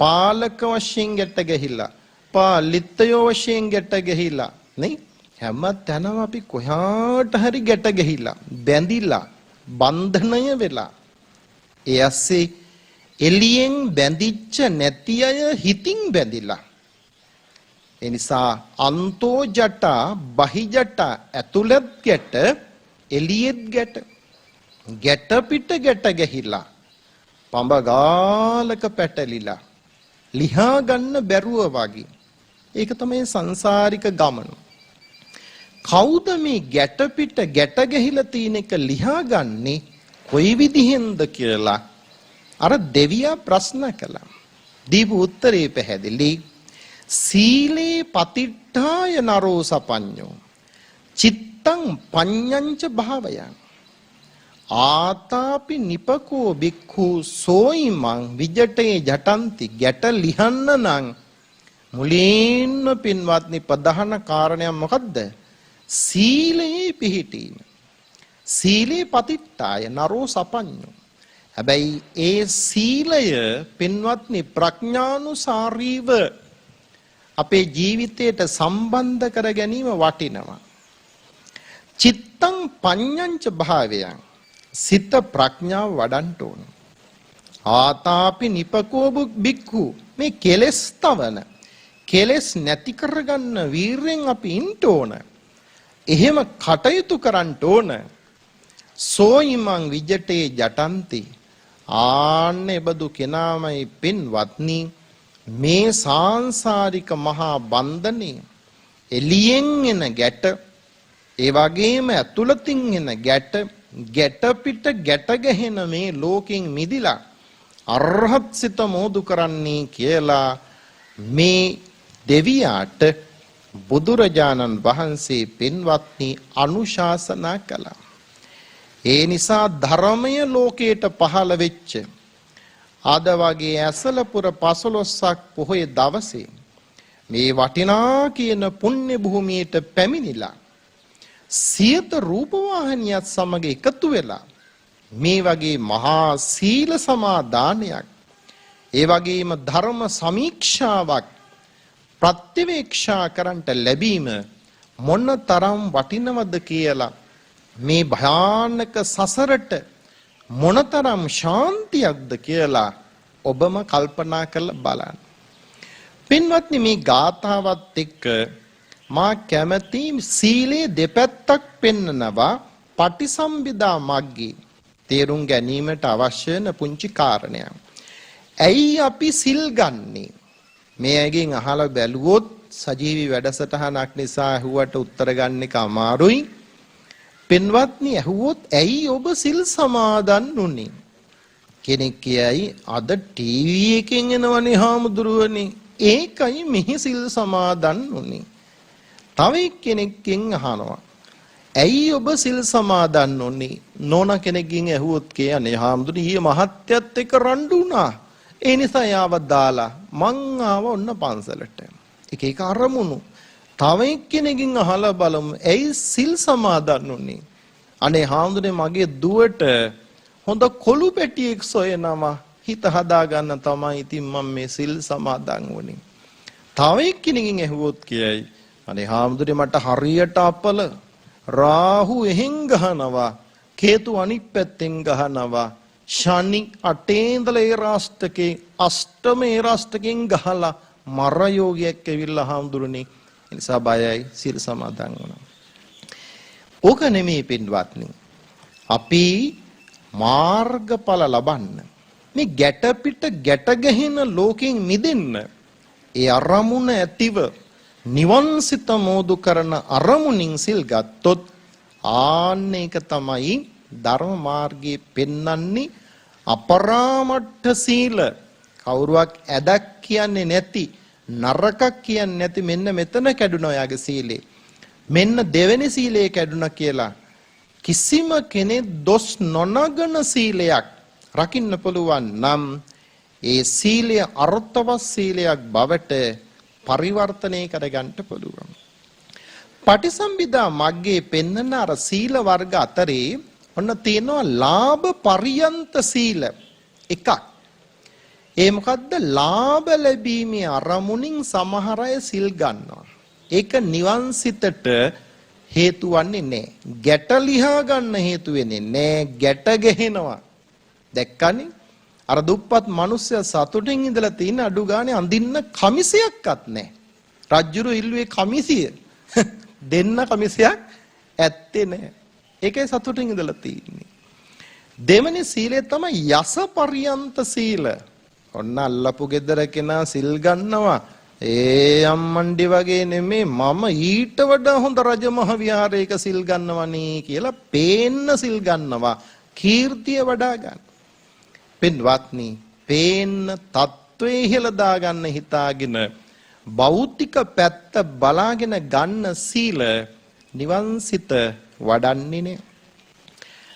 පාලක වශයෙන් ගැට ගැහිලා පාලිතයෝ වශයෙන් ගැට ගැහිලා නේ හැම තැනම අපි කොහාට හරි ගැට ගැහිලා බැඳිලා බන්ධනය වෙලා ඒ ඇස්සේ එළියෙන් බැඳිච්ච නැති අය හිතින් බැඳිලා ඒ නිසා අන්තෝ ජටා බහි ජටා ඇතුළත් ගැට එළියෙත් ගැට ගැට පිට ගැට ගැහිලා පඹ ගාලක පැටලිලා ලිහා ගන්න බැරුව වගේ ඒක තමයි සංසාරික ගමන කවුද මේ ගැට පිට ගැට ගැහිලා තියෙන එක ලිහා ගන්නේ කොයි විදිහෙන්ද කියලා අර දෙවියා ප්‍රශ්න කළා දීපු උත්තරේ පැහැදිලි සීලේ පතිට්ඨාය නරෝ සපඤ්ඤෝ චිත්තං පඤ්ඤංච භාවයං ආතාපි නිපකෝ බික්ඛු සෝයිමං විජටේ ජටಂತಿ ගැට ලිහන්න නම් මුලින්ම පින්වත්නි ප්‍රධාන කාරණය මොකද්ද සීලේ පිහිටීම සීලේ පතිට්ඨාය නරෝ සපඤ්ඤෝ හැබැයි ඒ සීලය පින්වත්නි ප්‍රඥානුසාරීව අපේ ජීවිතයට සම්බන්ධ කර ගැනීම වටිනවා චිත්තං පඤ්ඤංච භාවයං සිත ප්‍රඥාව වඩන්න ඕන. ආතාපි නිපකෝ බික්ඛු මේ කෙලස් තවන කෙලස් නැති කරගන්න වීරයෙන් අපි ඉන්න ඕන. එහෙම කටයුතු කරන්න ඕන. සෝයිමං විජටේ ජටಂತಿ ආන්නේ බදු කෙනාමයි පින්වත්නි මේ සාංශාරික මහා බන්ධනේ එළියෙන් එන ගැට ඒ වගේම ඇතුළතින් එන ගැට ගැට පිට ගැට ගැහෙන මේ ලෝකෙන් මිදිලා අරහත් සිත මෝදු කරන්නේ කියලා මේ දෙවියාට බුදුරජාණන් වහන්සේ පින්වත්නි අනුශාසනා කළා. ඒ නිසා ධර්මය ලෝකයට පහළ වෙච්ච අද වගේ ඇසලපුර 15ක් පොහොය දවසේ මේ වටිනා කියන පුණ්‍ය භූමියට පැමිණිලා සියත රූපවාහිනියත් සමග එකතු වෙලා මේ වගේ මහා සීල සමාදානයක් ඒ වගේම ධර්ම සමීක්ෂාවක් ප්‍රතිවේක්ෂා කරන්ට ලැබීම මොන තරම් වටිනවද කියලා මේ භයානක සසරට මොනතරම් ශාන්තියක්ද කියලා ඔබම කල්පනා කරලා බලන්න. පින්වත්නි මේ ගාථාවත් එක්ක මා කැමති සීලේ දෙපැත්තක් පෙන්නනවා පටිසම්භිදා මග්ගේ තේරුම් ගැනීමට අවශ්‍ය වෙන පුංචි කාරණයක්. ඇයි අපි සිල් ගන්නේ? මේ අයගෙන් අහලා බැලුවොත් සජීවී වැඩසටහනක් නිසා ඇහුවට උත්තර ගන්න එක අමාරුයි. පින්වත්නි ඇහුවොත් ඇයි ඔබ සිල් සමාදන් වුනේ? කෙනෙක් කියයි අද ටීවී එකෙන් එනවනේ හාමුදුරුවනේ ඒකයි මෙහි සිල් සමාදන් වුනේ. තව කෙනෙක්ගෙන් අහනවා ඇයි ඔබ සිල් සමාදන් වුනේ? නෝනා කෙනෙක්ගෙන් ඇහුවොත් කියන්නේ හාමුදුරුවෝ ඊයේ මහත්යත් එක්ක රණ්ඩු වුණා. ඒ නිසා යාව දාලා මං ආව ඔන්න පන්සලට. එක එක අරමුණු. තව කෙනෙක්ගෙන් අහලා බලමු ඇයි සිල් සමාදන් වුනේ? අනේ හාමුදුරනේ මගේ දුවට හොඳ කොළු පැටියෙක් සොයනවා හිත හදාගන්න තමයි ඉතින් මම මේ සිල් සමාදන් වුනේ. තව කෙනෙක්ගෙන් ඇහුවොත් කියයි අනේ හාමුදුරනේ මට හරියට අපල රාහු එහෙන් ගහනවා කේතු අනිත් පැත්තෙන් ගහනවා ශනි අටේ ඉඳලා ඒ රාෂ්ටකේ අෂ්ටම ඒ රාෂ්ටකෙන් ගහලා මර යෝගයක් ඇවිල්ලා හාමුදුරනේ ඒ නිසා බයයි සිල් සමාදන් වුණා. ඕක නෙමෙයි පින්වත්නි. අපි මාර්ගඵල ලබන්න මේ ගැට පිට ගැට ගැහෙන ලෝකෙන් මිදෙන්න ඒ අරමුණ ඇතිව නිවන් සිත මෝදු කරන අරමුණින් සිල් ගත්තොත් ආන්න ඒක තමයි ධර්ම මාර්ගයේ පෙන්වන්නේ අපරාමට්ඨ සීල. කවුරුවක් ඇදක් කියන්නේ නැති, නරකක් කියන්නේ නැති මෙන්න මෙතන කැඩුනා යාගේ සීලේ. මෙන්න දෙවෙනි සීලේ කැඩුනා කියලා කිසිම කෙනෙක් දොස් නොනගන සීලයක් රකින්න පුළුවන් නම් ඒ සීලය අර්ථවත් සීලයක් බවට පරිවර්තනය කරගන්න පුළුවන්. පටිසම්භිදා මග්ගේ පෙන්නන අර සීල වර්ග අතරේ ඔන්න තියෙනවා ලාභ පරියන්ත සීල එකක්. ඒ මොකද්ද? ලාභ ලැබීමේ අරමුණින් සමහර අය සිල් ගන්නවා. ඒක නිවන් සිතට හේතු වන්නේ නැහැ. ගැට ලිහා ගන්න හේතු වෙන්නේ නැහැ. ගැට ගහනවා. දැක්කනේ? අර දුප්පත් මිනිස්සයා සතුටින් ඉඳලා තියෙන අඩු ගානේ අඳින්න කමිසයක්වත් නැහැ. රජ්ජුරු ඉල්ලුවේ කමිසිය. දෙන්න කමිසයක් ඇත්තේ නැහැ. ඒකයි සතුටින් ඉඳලා තියෙන්නේ. දෙවෙනි සීලය තමයි යස පරියන්ත සීල. ඔන්න අල්ලපු ගෙදර කෙනා සිල් ගන්නවා. ඒ අම්මණ්ඩි වගේ නෙමේ මම ඊට වඩා හොඳ රජමහ විහාරයක සිල් ගන්නවනේ කියලා පේන්න සිල් ගන්නවා. කීර්තිය වඩා ගන්න. පින්වත්නි, පේන්න තත්ත්වේ ඉහළ දාගන්න හිතාගෙන භෞතික පැත්ත බලාගෙන ගන්න සීල නිවන් සිත වඩන්නේ නේ.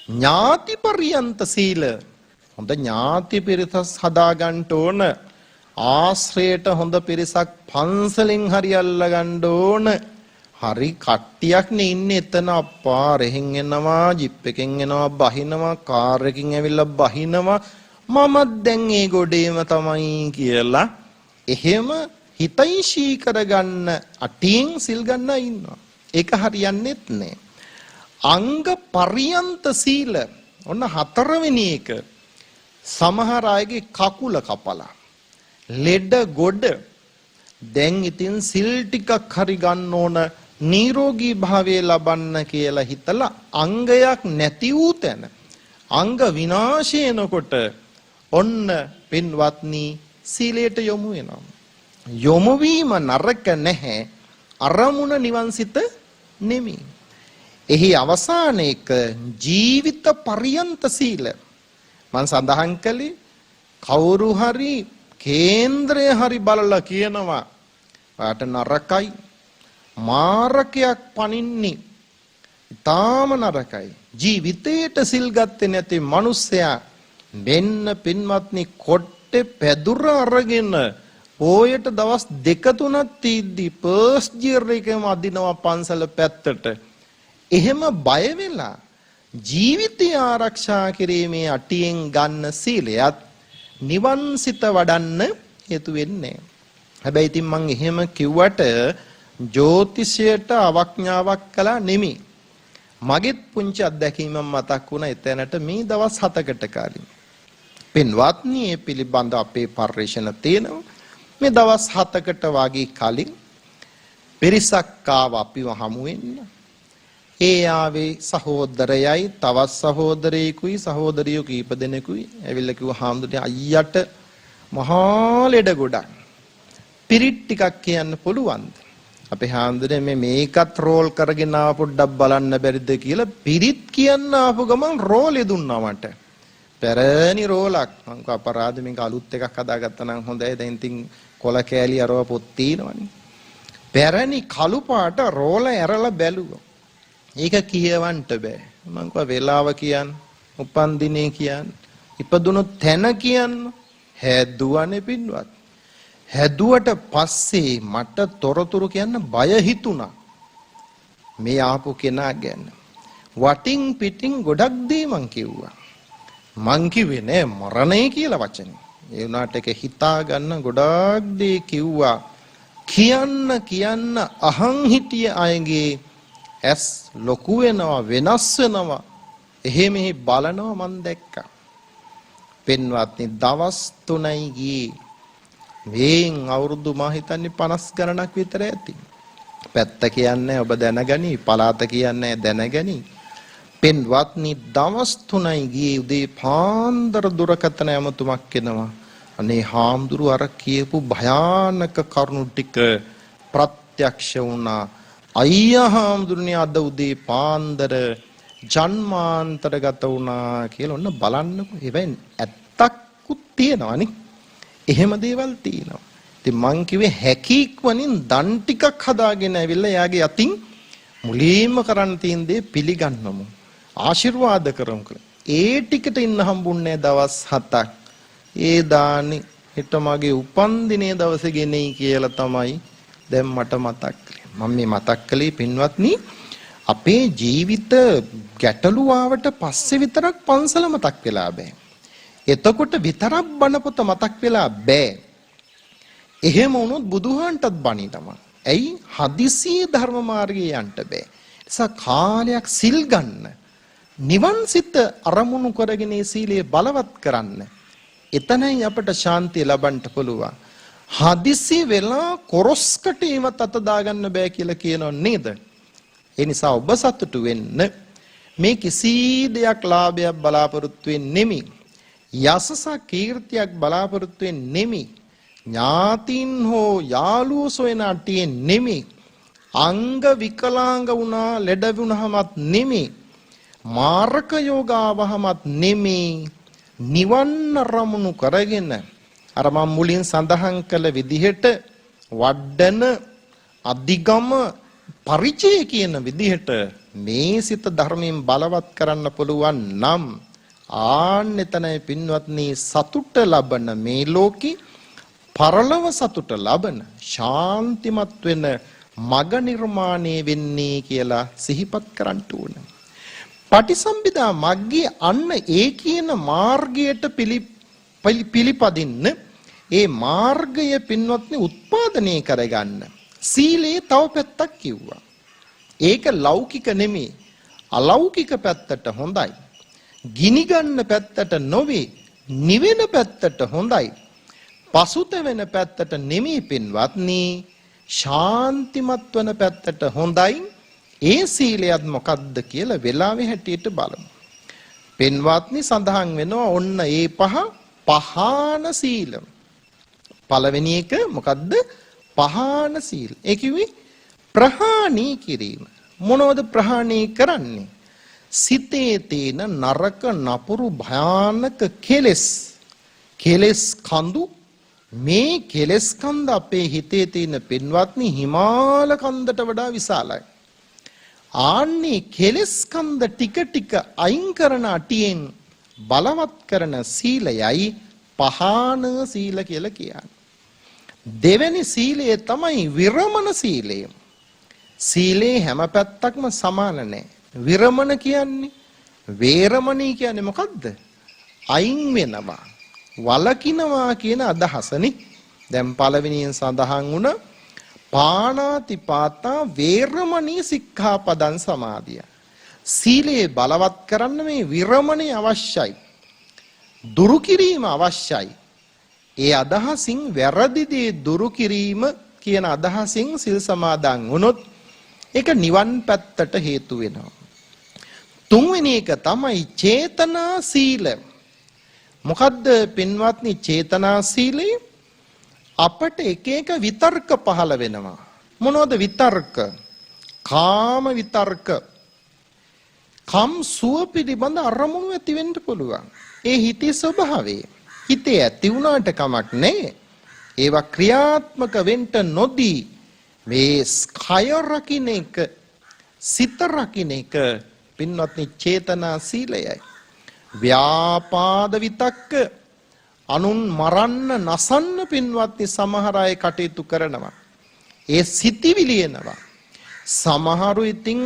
ඥාති පරියන්ත සීල. හොඳ ඥාති පිරිසක් හදා ගන්න ඕන. ආශ්‍රයයට හොඳ පිරිසක් පන්සලෙන් හරි අල්ල ගන්න ඕන. හරි කට්ටියක් නේ ඉන්නේ එතන. අප්පා රෙහෙන් එනවා, ජිප් එකෙන් එනවා, බහිනවා, කාර් එකකින් ඇවිල්ලා බහිනවා. මමත් දැන් ඒ ගොඩේම තමයි කියලා එහෙම හිතයිශී කරගන්න අටියෙන් සිල් ගන්න ඉන්නවා. ඒක හරියන්නේත් නෑ. අංග පරියන්ත සීල ඔන්න හතරවෙනි එක. සමහර අයගේ කකුල කපලා ලෙඩ ගොඩ දැන් ඉතින් සිල් ටිකක් හරි ගන්න ඕන නිරෝගී භාවය ලබන්න කියලා හිතලා අංගයක් නැති වූ තැන අංග විනාශ වෙනකොට ඔන්න පින්වත්නි සීලයට යොමු වෙනවා. යොමු වීම නරක නැහැ. අරමුණ නිවන් සිත නෙමෙයි. එහි අවසාන එක ජීවිත පරියන්ත සීල. මම සඳහන් කළේ කවුරු හරි කේන්ද්‍රය හරි බලලා කියනවා වාට නරකයි මාරකයක් පනින්නේ ඊටාම නරකයි ජීවිතේට සිල් ගත්තේ නැති මිනිස්සයා මෙන්න පින්වත්නි කොට්ටේ පැදුර අරගෙන ඕයට දවස් 2-3ක් තීද්දි ෆර්ස්ට් ඉයර් එකේම අදිනවා පන්සල පැත්තට. එහෙම බය වෙලා ජීවිතය ආරක්ෂා කිරීමේ අටියෙන් ගන්න සීලයත් නිවන් සිත වඩන්න හේතු වෙන්නේ. හැබැයි ඉතින් මං එහෙම කිව්වට ජ්‍යොතිෂයට අවඥාවක් කළා නෙමෙයි. මගෙත් පුංචි අත්දැකීමක් මතක් වුණා එතැනට මේ දවස් 7කට කලින්. පින්වත්නි මේ පිළිබඳ අපේ පරිශ්‍රණ තියෙනවා. මේ දවස් 7කට වගේ කලින් පිරිසක් ආව අපිව හමු වෙන්න. ඒ ආවේ සහෝදරයයි තවත් සහෝදරයෙකුයි සහෝදරියෝ කීප දෙනෙකුයි ඇවිල්ලා කිව්වා හාමුදුරනේ අයියට මහා ලෙඩ ගොඩක්. පිරිත් ටිකක් කියන්න පුළුවන්ද? අපේ හාමුදුරනේ මේකත් රෝල් කරගෙන ආව පොඩ්ඩක් බලන්න බැරිද කියලා පිරිත් කියන්න ආපු ගමන් රෝලේ දුන්නා මට. පැරණි රෝලක්. මං කව අපරාධ මේක අලුත් එකක් හදාගත්තා නම් හොඳයි. දැන් ඉතින් කොල කෑලි අරව පොත් තියෙනවනේ. පැරණි කළු පාට රෝල ඇරලා බැලුවා. ඒක කියවන්න බෑ. මං කව වෙලාව කියන්න, උපන් දිනේ කියන්න, ඉපදුණු තැන කියන්න. හැදුවනේ පින්වත්. හැදුවට පස්සේ මට තොරතුරු කියන්න බය හිතුණා. මේ ආපු කෙනා ගැන. වටින් පිටින් ගොඩක් දේ මං කිව්වා. මං කිව්වේ නෑ මරණය කියලා වචනේ. ඒ උනාට ඒක හිතා ගන්න ගොඩක් දේ කිව්වා. කියන්න අහන් හිටිය අයගේ ඇස් ලොකු වෙනවා වෙනස් වෙනවා. එහෙම බලනවා මං දැක්කා. පින්වත්නි දවස් 3යි ගියේ. මේන් අවුරුදු මා හිතන්නේ 50 ගණනක් විතර ඇති. පැත්ත කියන්නේ ඔබ දැනගනි, පලාත කියන්නේ දැනගනි. පින්වත්නි දවස් 3යි ගියේ උදේ පාන්දර දුරකථන ඇමතුමක් එනවා. අනේ හාමුදුරු අර කියපු භයානක කරුණු ටික ප්‍රත්‍යක්ෂ වුණා. අයියා හාමුදුරනේ අද උදේ පාන්දර ජන්මාන්තරගත වුණා කියලා ඔන්න බලන්නකෝ. ඒවෙන් ඇත්තක්කුත් තියෙනවනේ. එහෙම දේවල් තියෙනවා. ඉතින් මං කිව්වේ හැකීක්වනින් දන් ටිකක් හදාගෙන ඇවිල්ලා යාගේ අතින් මුලින්ම කරන්න තියෙන දේ පිළිගන්නමු. ආශිර්වාද කරමු කියලා. ඒ ටිකට ඉන්න හම්බුන්නේ දවස් 7ක්. ඒ දානි හෙට මගේ උපන්දිනේ දවසේ ගෙනෙයි කියලා තමයි දැන් මට මතක් කළේ. මම මේ මතක් කළේ පින්වත්නි අපේ ජීවිත ගැටලු ආවට පස්සේ විතරක් පන්සල මතක් වෙලා බෑ. එතකොට විතරක් බණ පොත මතක් වෙලා බෑ. එහෙම වුණොත් බුදුහාන්ටත් බණිනවා. ඇයි හදිසිය ධර්ම මාර්ගයේ යන්න බෑ. නිසා කාලයක් සිල් ගන්න. නිවන් සිත අරමුණු කරගෙන සීලය බලවත් කරන්න. එතනයි අපට ශාන්තිය ලබන්න පුළුවන්. හදිසි වෙලා කොරස්කට ඒවත් අත දාගන්න බෑ කියලා කියනව නේද? ඒ නිසා ඔබ සතුටු වෙන්න. මේ කිසි දෙයක් ලාභයක් බලාපොරොත්තු වෙන්නේ නෙමෙයි. යසසක් කීර්තියක් බලාපොරොත්තු වෙන්නේ නෙමෙයි. ඥාතින් හෝ යාළුවෝ සොයන අටියේ නෙමෙයි. අංග විකලාංග වුණා ලෙඩ වුණාමත් නෙමෙයි. මාර්ග යෝගාවහමත් නෙමෙයි. නිවන් රමුණු කරගෙන අර මම මුලින් සඳහන් කළ විදිහට වඩන අධිගම පරිචය කියන විදිහට මේ සිත ධර්මයෙන් බලවත් කරන්න පුළුවන් නම් ආන්නෙතනයි පින්වත්නි සතුට ලබන මේ ලෝකේ පරලොව සතුට ලබන ශාන්තිමත් වෙන මග නිර්මාණය වෙන්නේ කියලා සිහිපත් කරන්න ඕනේ. පටිසම්භිදා මග්ගයේ අන්න ඒ කියන මාර්ගයට පිළිපදින්න ඒ මාර්ගය පින්වත්නි උත්පාදනය කරගන්න සීලේ තව පැත්තක් කිව්වා. ඒක ලෞකික නෙමෙයි අලෞකික පැත්තට හොඳයි. ගිනි ගන්න පැත්තට නොවේ නිවෙන පැත්තට හොඳයි. පසුතැවෙන පැත්තට නෙමෙයි පින්වත්නි ශාන්තිමත් වෙන පැත්තට හොඳයි. ඒ සීලයත් මොකද්ද කියලා වෙලාවේ හැටියට බලමු. පින්වත්නි සඳහන් වෙනවා ඔන්න ඒ පහාන සීල. පළවෙනි එක මොකද්ද? පහාන සීල. ඒ කිව්වේ ප්‍රහාණී කිරීම. මොනවද ප්‍රහාණී කරන්නේ? සිතේ තියෙන නරක නපුරු භයානක කෙලෙස් කඳු මේ කෙලෙස් කන්ද අපේ හිතේ තියෙන පින්වත්නි හිමාල කන්දට වඩා විශාලයි. ආන්නේ කෙලෙස් කන්ද ටික ටික අයින් කරන අටියෙන් බලවත් කරන සීලයයි පහාන සීල කියලා කියන්නේ. දෙවෙනි සීලය තමයි විරමණ සීලය. සීලේ හැම පැත්තක්ම සමාන නැහැ. විරමණ කියන්නේ වේරමණී කියන්නේ මොකද්ද? අයින් වෙනවා. වලකිනවා කියන අදහසනේ. දැන් පළවෙනියෙන් සඳහන් වුණ පාණාතිපාතා වේරමණී සික්ඛාපදං සමාදිය. සීලේ බලවත් කරන්න මේ විරමණය අවශ්‍යයි. දුරු කිරීම අවශ්‍යයි. ඒ අදහසින් වැරදි දේ දුරු කිරීම කියන අදහසින් සිල් සමාදන් වුණොත් ඒක නිවන් පැත්තට හේතු වෙනවා. තුන්වෙනි එක තමයි චේතනා සීල. මොකද්ද පින්වත්නි චේතනා සීලය? අපට එක එක විතර්ක පහළ වෙනවා. මොනවද විතර්ක? කාම විතර්ක. කම් සුව පිළිබඳ අරමුණු ඇති වෙන්න පුළුවන්. ඒ හිතේ ස්වභාවය. හිතේ ඇති වුණාට කමක් නැහැ. ඒවා ක්‍රියාත්මක වෙන්න නොදී මේ කය රකින්න එක, සිත රකින්න එක පින්වත්නි චේතනා සීලයයි. ව්‍යාපාද විතක්ක අනුන් මරන්න නසන්න පින්වත්නි සමහර අය කටයුතු කරනවා. ඒ සිතිවිලි එනවා. සමහරු ඉතින්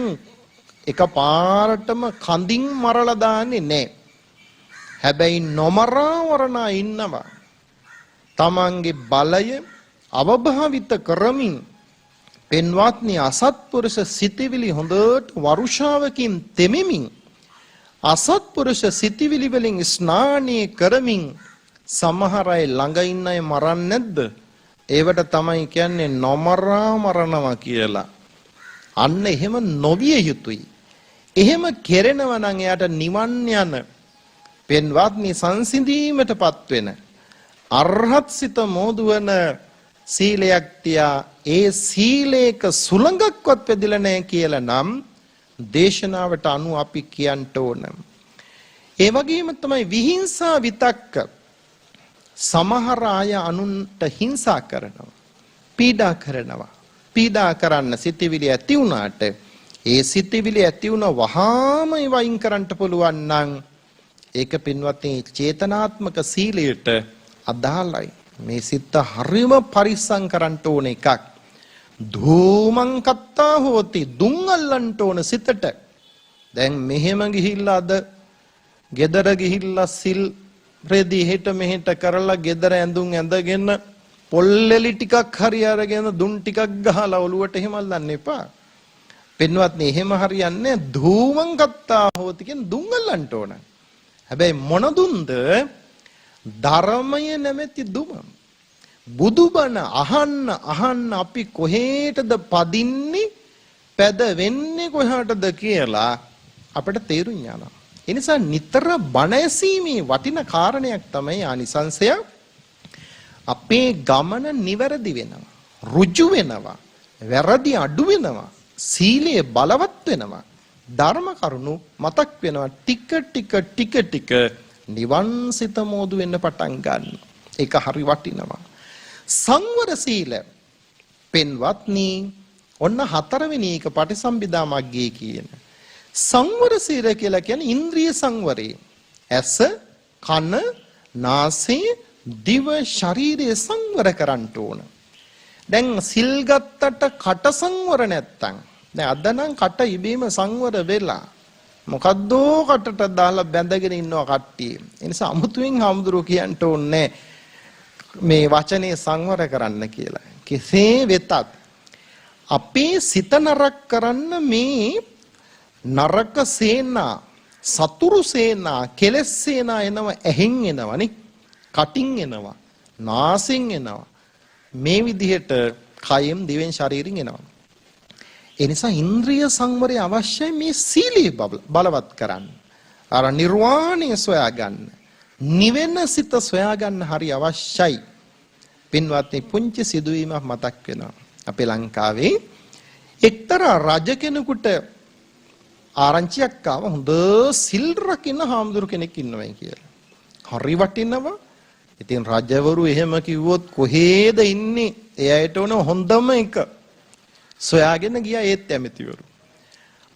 එකපාරටම කඳින් මරලා දාන්නේ නැහැ. හැබැයි නොමරා වරණා ඉන්නවා. තමන්ගේ බලය අවභාවිත කරමින් පින්වත්නි අසත්පුරුෂ සිතිවිලි හොඳට වරුෂාවකින් තෙමෙමින් අසත්පුරුෂ සිතිවිලි වලින් ස්නානය කරමින් සමහර අය ළඟ ඉන්න අය මරන්නේ නැද්ද? ඒවට තමයි කියන්නේ නොමරා මරනවා කියලා. අන්න එහෙම නොවිය යුතුයි. එහෙම කෙරෙනවා නම් එයාට නිවන් යන පෙන්වත්නි සංසිඳීමටපත් වෙන අරහත් සිත මෝදුවන සීලයක් තියා ඒ සීලේක සුළඟක්වත් වැදිලා නැහැ කියලා නම් දේශනාවට අනුව අපි කියන්න ඕන. ඒ වගේම තමයි විහිංසා විතක්ක. සමහර අය අනුන්ට හිංසා කරනවා. පීඩා කරනවා. පීඩා කරන්න සිතවිලි ඇති වුණාට ඒ සිතවිලි ඇති වුණ වහාම වයින් කරන්න පුළුවන් නම් ඒක පින්වත්නි චේතනාත්මක සීලයට අදාළයි. මේ සිත හරිම පරිස්සම් කරන්න ඕන එකක්. ධූමං කත්තා හෝති දුම් අල්ලන්න ඕන සිතට. දැන් මෙහෙම ගිහිල්ලා අද ගෙදර ගිහිල්ලා සිල් රෙදි හෙට මෙහෙට කරලා ගෙදර ඇඳුම් ඇඳගෙන පොල්ලෙලි ටිකක් හරි අරගෙන දුම් ටිකක් ගහලා ඔලුවට එහෙම අල්ලන්න එපා. පින්වත්නි එහෙම හරියන්නේ ධූමං කත්තා හෝති කියන දුම් අල්ලන්න ඕන. හැබැයි මොන දුම්ද? ධර්මය නැමැති දුම. බුදුබණ අහන්න අපි කොහෙටද පදින්නේ පැද වෙන්නේ කොහාටද කියලා අපිට තේරුම් යනවා. ඒ නිසා නිතර බණ ඇසීමේ වටින කාරණයක් තමයි ආනිසංසය. අපේ ගමන නිවැරදි වෙනවා, ඍජු වෙනවා, වැරදි අඩු වෙනවා, සීලය බලවත් වෙනවා, ධර්ම කරුණු මතක් වෙනවා, ටික ටික නිවන් සිත මෝදු වෙන්න පටන් ගන්නවා. ඒක හරි වටිනවා. සංවර සීල පින්වත්නි ඔන්න හතරවෙනි එක පටිසම්භිදා මග්ගයේ කියන සංවර සීල කියලා කියන්නේ ඉන්ද්‍රිය සංවරය. ඇස, කන, නාසය, දිව, ශරීරය සංවර කරන්න ඕන. දැන් සිල් ගත්තට කට සංවර නැත්තම් දැන් අද නම් කට ඉබේම සංවර වෙලා මොකද්ද කටට දාලා බැඳගෙන ඉන්නවා කට්ටිය. ඒ නිසා අමුතුවෙන් හාමුදුරුවෝ කියන්න ඕනේ මේ වචනේ සංවර කරන්න කියලා. කෙසේ වෙතත් අපේ සිත නරක කරන්න මේ නරක සේනා, සතුරු සේනා, කෙලෙස් සේනා එනවා, ඇහෙන් එනවනේ, කටින් එනවා, නාසෙන් එනවා. මේ විදිහට කයෙන්, දිවෙන්, ශරීරයෙන් එනවා. ඒ නිසා ඉන්ද්‍රිය සංවරය අවශ්‍යයි මේ සීලය බලවත් කරන්න. අර නිර්වාණය සොයා ගන්න. නිවෙන සිත සොයා ගන්න හරි අවශ්‍යයි. පින්වත්නි පුංචි සිදුවීමක් මතක් වෙනවා. අපේ ලංකාවේ එක්තරා රජ කෙනෙකුට ආරංචියක් ආව හොඳ සිල් රකින්න හාමුදුරු කෙනෙක් ඉන්නවයි කියලා. හරි වටිනවා. ඉතින් රජවරු එහෙම කිව්වොත් කොහේද ඉන්නේ? එයාට ඕන හොඳම එක. සොයාගෙන ගියා ඒත් ඇමතිවරු.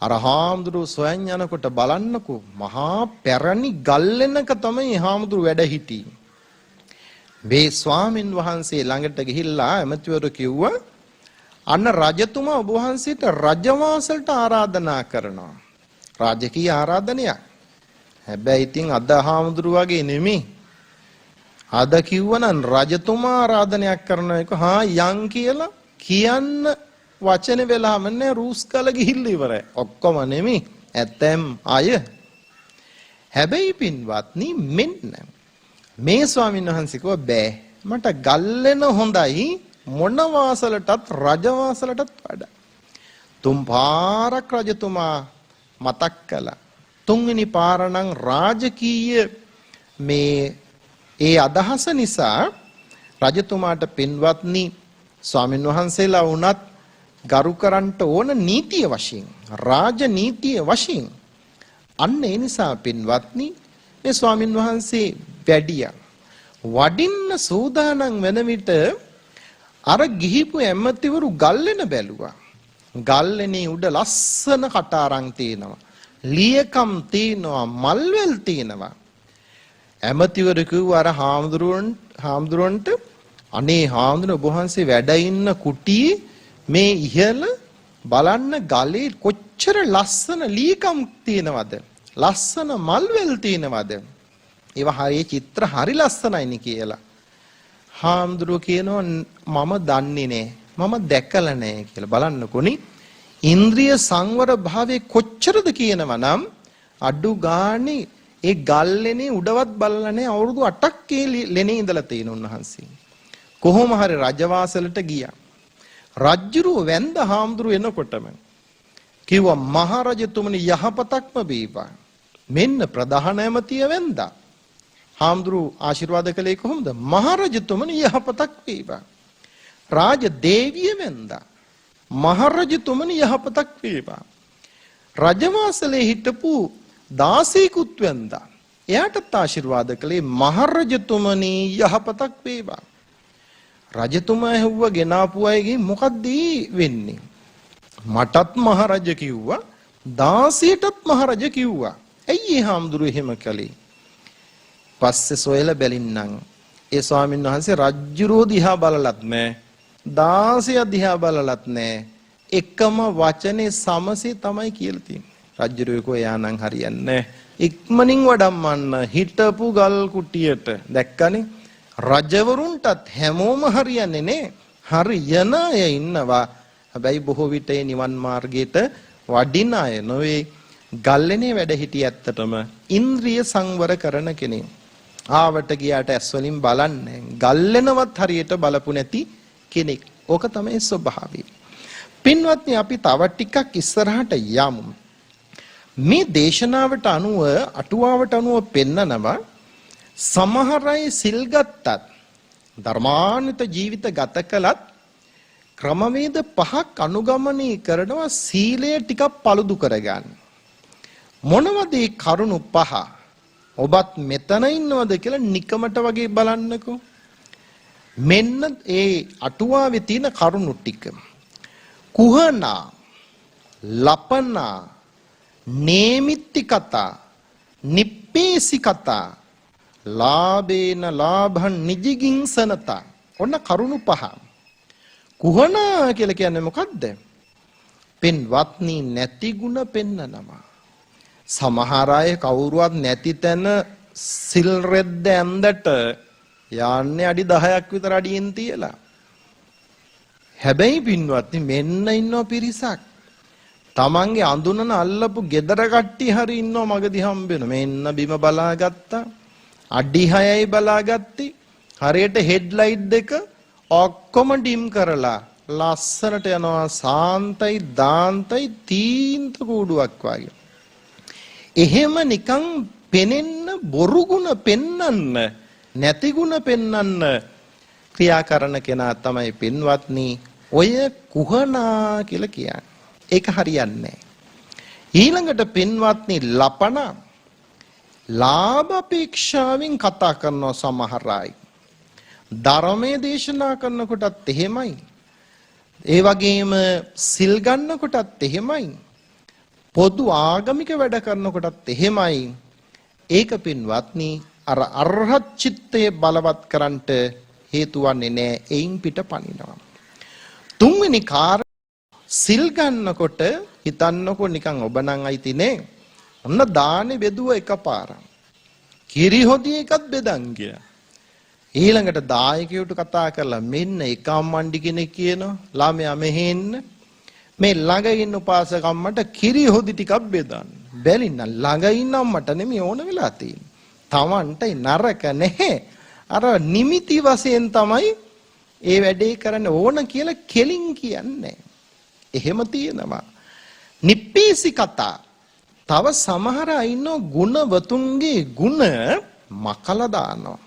අර හාමුදුරු සොයන් යනකොට බලන්නකෝ මහා පැරණි ගල්ලෙනක තමයි හාමුදුරු වැඩ හිටියේ. මේ ස්වාමින් වහන්සේ ළඟට ගිහිල්ලා ඇමතිවරු කිව්වා අන්න රජතුමා ඔබ වහන්සේට රජවාසලට ආරාධනා කරනවා. රාජකීය ආරාධනයක්. හැබැයි ඉතින් අද හාමුදුරු වගේ නෙමෙයි. අද කිව්වනම් රජතුමා ආරාධනයක් කරන එක යන් කියලා කියන්න වචන වෙලාම නෑ රූස් කල ගිහිල්ලා ඉවරයි. ඔක්කොම නෙමෙයි. ඇත්තම් අය. හැබැයි පින්වත්නි මෙන්න මේ ස්වාමීන් වහන්සේ කිව්වා බෑ. මට ගල්ලෙන හොඳයි මොන වාසලටත් රජ වාසලටත් වඩා. තුන් පාරක් රජතුමා මතක් කළා. තුන්වෙනි පාර නම් රාජකීය මේ ඒ අදහස නිසා රජතුමාට පින්වත්නි ස්වාමීන් වහන්සේලා වුණත් ගරු කරන්ට ඕන නීතිය වශයෙන් රාජ නීතිය වශයෙන් අන්න ඒ නිසා පින්වත්නි මේ ස්වාමීන් වහන්සේ වැඩියා වඩින්න සූදානම් වෙන විට අර ගිහිපු ඇමතිවරු ගල්ලෙන බැලුවා. ගල්ලෙනේ උඩ ලස්සන කටාරම් තියෙනවා. ලියකම් තියෙනවා, මල්වැල් තියෙනවා. ඇමතිවරු කිව්වා අර හාමුදුරන්ට අනේ හාමුදුරනේ ඔබ වහන්සේ වැඩ ඉන්න කුටියේ මේ ඉහළ බලන්න ගලේ කොච්චර ලස්සන ලීකම් තියෙනවද? ලස්සන මල්වැල් තියෙනවද? ඒවා හරිය චිත්‍ර හරි ලස්සනයිනි කියලා. හාමුදුරුවෝ කියනවා මම දන්නේ නෑ. මම දැකලා නෑ කියලා. බලන්නකොනි ඉන්ද්‍රිය සංවර භාවයේ කොච්චරද කියනවා නම් අඩු ගානේ ඒ ගල්ලෙනේ උඩවත් බලලා නෑ අවුරුදු 8ක් ඒ ලෙනේ ඉඳලා තියෙන උන්වහන්සේ. කොහොම හරි රජවාසලට ගියා. රජ්ජුරුව වැඳ හාමුදුරුව එනකොටම කිව්වා මහරජතුමනි යහපතක්ම බීපා. මෙන්න ප්‍රධාන ඇමතිය වැඳා. හාමුදුරුව ආශිර්වාද කළේ කොහොමද? මහරජතුමනි යහපතක් වේවා. රාජ දේවිය වැඳා. මහරජතුමනි යහපතක් වේවා. රජවාසලේ හිටපු දාසයෙකුත් වැන්දා. එයාටත් ආශිර්වාද කළේ මහරජතුමනි යහපතක් වේවා. රජතුමා ඇහුවා ගෙනාපු අයගේ මොකද්ද වෙන්නේ? මටත් මහරජ කිව්වා, දාසියටත් මහරජ කිව්වා. ඇයි ඒ හාමුදුරුවෝ එහෙම කළේ? පස්සේ සොයලා බැලින්නම් ඒ ස්වාමීන් වහන්සේ රජ්ජුරුව දිහා බලලත් නැහැ, දාසිය දිහා බලලත් නැහැ. එකම වචනේ සමසේ තමයි කියලා තියෙන්නේ. රජ්ජුරුවෝ කෝ එයා නම් හරියන්නේ නැහැ. ඉක්මනින් වඩම්මන්න හිටපු ගල් කුටියට. දැක්කනේ රජවරුන්ටත් හැමෝම හරියන්නේ නේ. හරියන අය ඉන්නවා. හැබැයි බොහෝ විට ඒ නිවන් මාර්ගයට වඩින අය නොවේ. ගල්ලෙනේ වැඩ හිටිය ඇත්තටම ඉන්ද්‍රිය සංවර කරන කෙනෙක්. ආවට ගියාට ඇස් වලින් බලන්නේ ගල්ලෙනවත් හරියට බලපු නැති කෙනෙක්. ඕක තමයි ස්වභාවය. පින්වත්නි අපි තව ටිකක් ඉස්සරහට යමු. මේ දේශනාවට අනුව අටුවාවට අනුව පෙන්නනවා සමහර අය සිල් ගත්තත් ධර්මාන්විත ජීවිත ගත කළත් ක්‍රමවේද පහක් අනුගමනය කරනවා සීලය ටිකක් paludu කරගන්න. මොනවද මේ කරුණු පහ? ඔබත් මෙතන ඉන්නවද කියලා නිකමට වගේ බලන්නකෝ. මෙන්න ඒ අටුවාවේ තියෙන කරුණු ටික. කුහනා, ලපනා, නේමිත්ති කතා, නිප්පේසි කතා, ලාභේන ලාභං නිජිගින්සනතා. ඔන්න කරුණු පහ. කුහනා කියලා කියන්නේ මොකද්ද? පින්වත්නි නැති ಗುಣ පෙන්නනවා. සමහර අය කවුරුවත් නැති තැන සිල් රෙද්ද ඇඳට යන්නේ අඩි 10ක් විතර අඩියෙන් තියලා. හැබැයි පින්වත්නි මෙන්න ඉන්නව පිරිසක්. තමන්ගේ අඳුනන අල්ලපු gedara කට්ටිය හරි ඉන්නව මගදී හම්බ වෙන. මෙන්න බිම බලාගත්තා. අඩි 6යි බලාගත්තේ. හරියට හෙඩ්ලයිට් දෙක ඔක්කොම ඩිම් කරලා ලස්සනට යනවා සාන්තයි දාන්තයි තීන්ත කූඩුවක් වගේ. එහෙම නිකන් පෙනෙන්න බොරු ගුණ පෙන්නන්න නැති ගුණ පෙන්නන්න ක්‍රියා කරන කෙනා තමයි පින්වත්නි ඔය කුහනා කියලා කියන්නේ. ඒක හරියන්නේ නැහැ. ඊළඟට පින්වත්නි ලපන ලාභ අපේක්ෂාවෙන් කතා කරන සමහර අය ධර්මයේ දේශනා කරනකොටත් එහෙමයි. ඒ වගේම සිල් ගන්නකොටත් එහෙමයි. පොදු ආගමික වැඩ කරනකොටත් එහෙමයි. ඒක පින්වත්නි අර අරහත් චිත්තය බලවත් කරන්නට හේතු වන්නේ නැහැ. එයින් පිට පනිනවා. තුන්වෙනි කාරණා සිල් ගන්නකොට හිතන්නකො නිකන් ඔබ නම් අයිතිනේ. ඔන්න දානේ බෙදුව එකපාරක්. කිරි හොදි එකත් බෙදන් ගියා. ඊළඟට දායකයෝට කතා කරලා මෙන්න එකම්මණ්ඩි කෙනෙක් කියනවා ළමයා මෙහෙ එන්න. මේ ළඟ ඉන්න උපාසක අම්මට කිරි හොදි ටිකක් බෙදන්න. බැලින්න ළඟ ඉන්න අම්මට නෙමෙයි ඕන වෙලා තියෙන්නේ. Tamanට නරක නැහැ. අර නිමිති වශයෙන් තමයි ඒ වැඩේ කරන්න ඕන කියලා කෙලින් කියන්නේ. එහෙම තියෙනවා. නිප්පීසි කතා. තව සමහර අය ඉන්නෝ ගුණවතුන්ගේ ගුණ මකලා දානවා.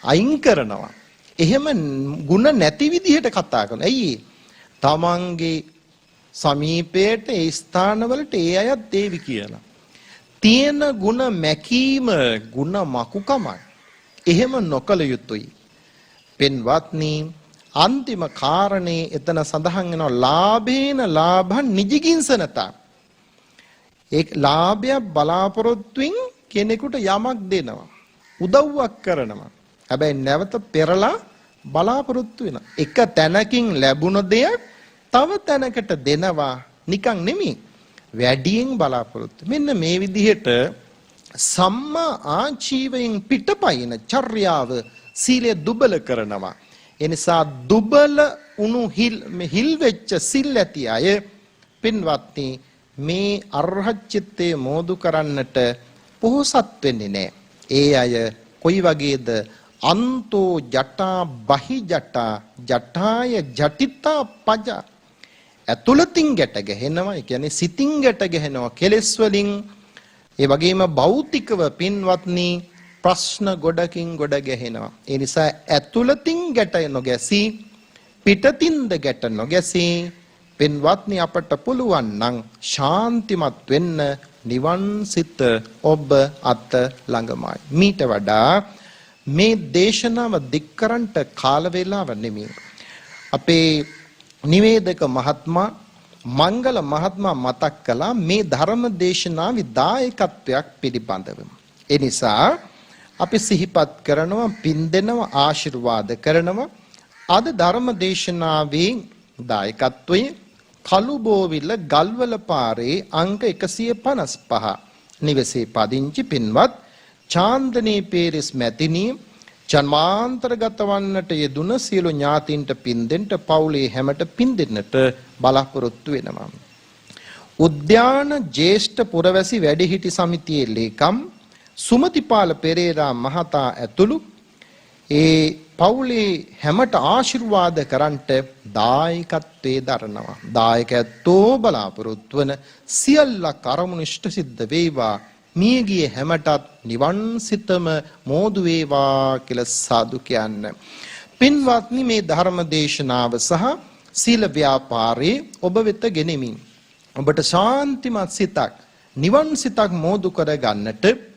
අයින් කරනවා. එහෙම ಗುಣ නැති විදිහට කතා කරනවා. ඇයි? තමන්ගේ සමීපයට ඒ ස්ථානවලට ඒ අයත් දේවි කියලා. තියෙන ಗುಣ මැකීම ಗುಣ මකුකමයි. එහෙම නොකළ යුතුයි. පින්වත්නි අන්තිම කාරණේ එතන සඳහන් වෙනවා ලාභේන ලාභං නිජිගින්සනතා. ඒ ලාභය බලාපොරොත්තුෙන් කෙනෙකුට යමක් දෙනවා. උදව්වක් කරනවා. හැබැයි නැවත පෙරලා බලාපොරොත්තු වෙන එක තැනකින් ලැබුණ දෙයක් තව තැනකට දෙනවා නිකන් නෙමෙයි වැඩියෙන් බලාපොරොත්තු. මෙන්න මේ විදිහට සම්මා ආජීවයෙන් පිටපයින් චර්යාව සීලය දුබල කරනවා. ඒ නිසා දුබල උණු හිල් වෙච්ච සිල් ඇති අය පින්වත්නි මේ අරහත් චිත්තේ මෝදු කරන්නට පොහොසත් වෙන්නේ නැහැ. ඒ අය කොයි වගේද? අන්තෝ ජටා බහි ජටා ජටාය ජටිතා පජ. ඇතුළතින් ගැට ගැහෙනවා. ඒ කියන්නේ සිතින් ගැට ගැහෙනවා කෙලෙස් වලින්. ඒ වගේම භෞතිකව පින්වත්නි ප්‍රශ්න ගොඩකින් ගොඩ ගැහෙනවා. ඒ නිසා ඇතුළතින් ගැට නොගැසී පිටතින්ද ගැට නොගැසී පින්වත්නි අපට පුළුවන් නම් ශාන්තිමත් වෙන්න නිවන් සිත ඔබ අත ළඟමයි. මීට වඩා මේ දේශනාව දික් කරන්නට කාල වේලාව නෙමෙයි. අපේ නිවේදක මහත්මයා මංගල මහත්මයා මතක් කළා මේ ධර්ම දේශනාවේ දායකත්වයක් පිළිබඳව. ඒ නිසා අපි සිහිපත් කරනවා, පින් දෙනවා, ආශිර්වාද කරනවා. අද ධර්ම දේශනාවේ දායකත්වයේ කළුබෝවිල ගල්වල පාරේ අංක 155 නිවසේ පදිංචි පින්වත් චාන්දනී පේරිස් මැතිණිය ජන්මාන්තරගත වන්නට යෙදුන සියලු ඥාතීන්ට පින් දෙන්න පවුලේ හැමට පින් දෙන්නට බලාපොරොත්තු වෙනවා. උද්‍යාන ජ්‍යෙෂ්ඨ පුරවැසි වැඩිහිටි සමිතියේ ලේකම් සුමතිපාල පෙරේරා මහතා ඇතුළු ඒ පවුලේ හැමට ආශිර්වාද කරන්ට දායකත්වයේ දරනවා. දායකත්වෝ බලාපොරොත්තු වන සියල්ල කර්මණු ඉෂ්ට සිද්ධ වේවා. මියගිය හැමටත් නිවන් සිතම මෝදු වේවා කියලා සාදු කියන්න. පින්වත්නි මේ ධර්ම දේශනාව සහ සීල ව්‍යාපාරේ ඔබ වෙත ගෙනෙමින් ඔබට ශාන්තිමත් සිතක් නිවන් සිතක් මෝදු කර ගන්නට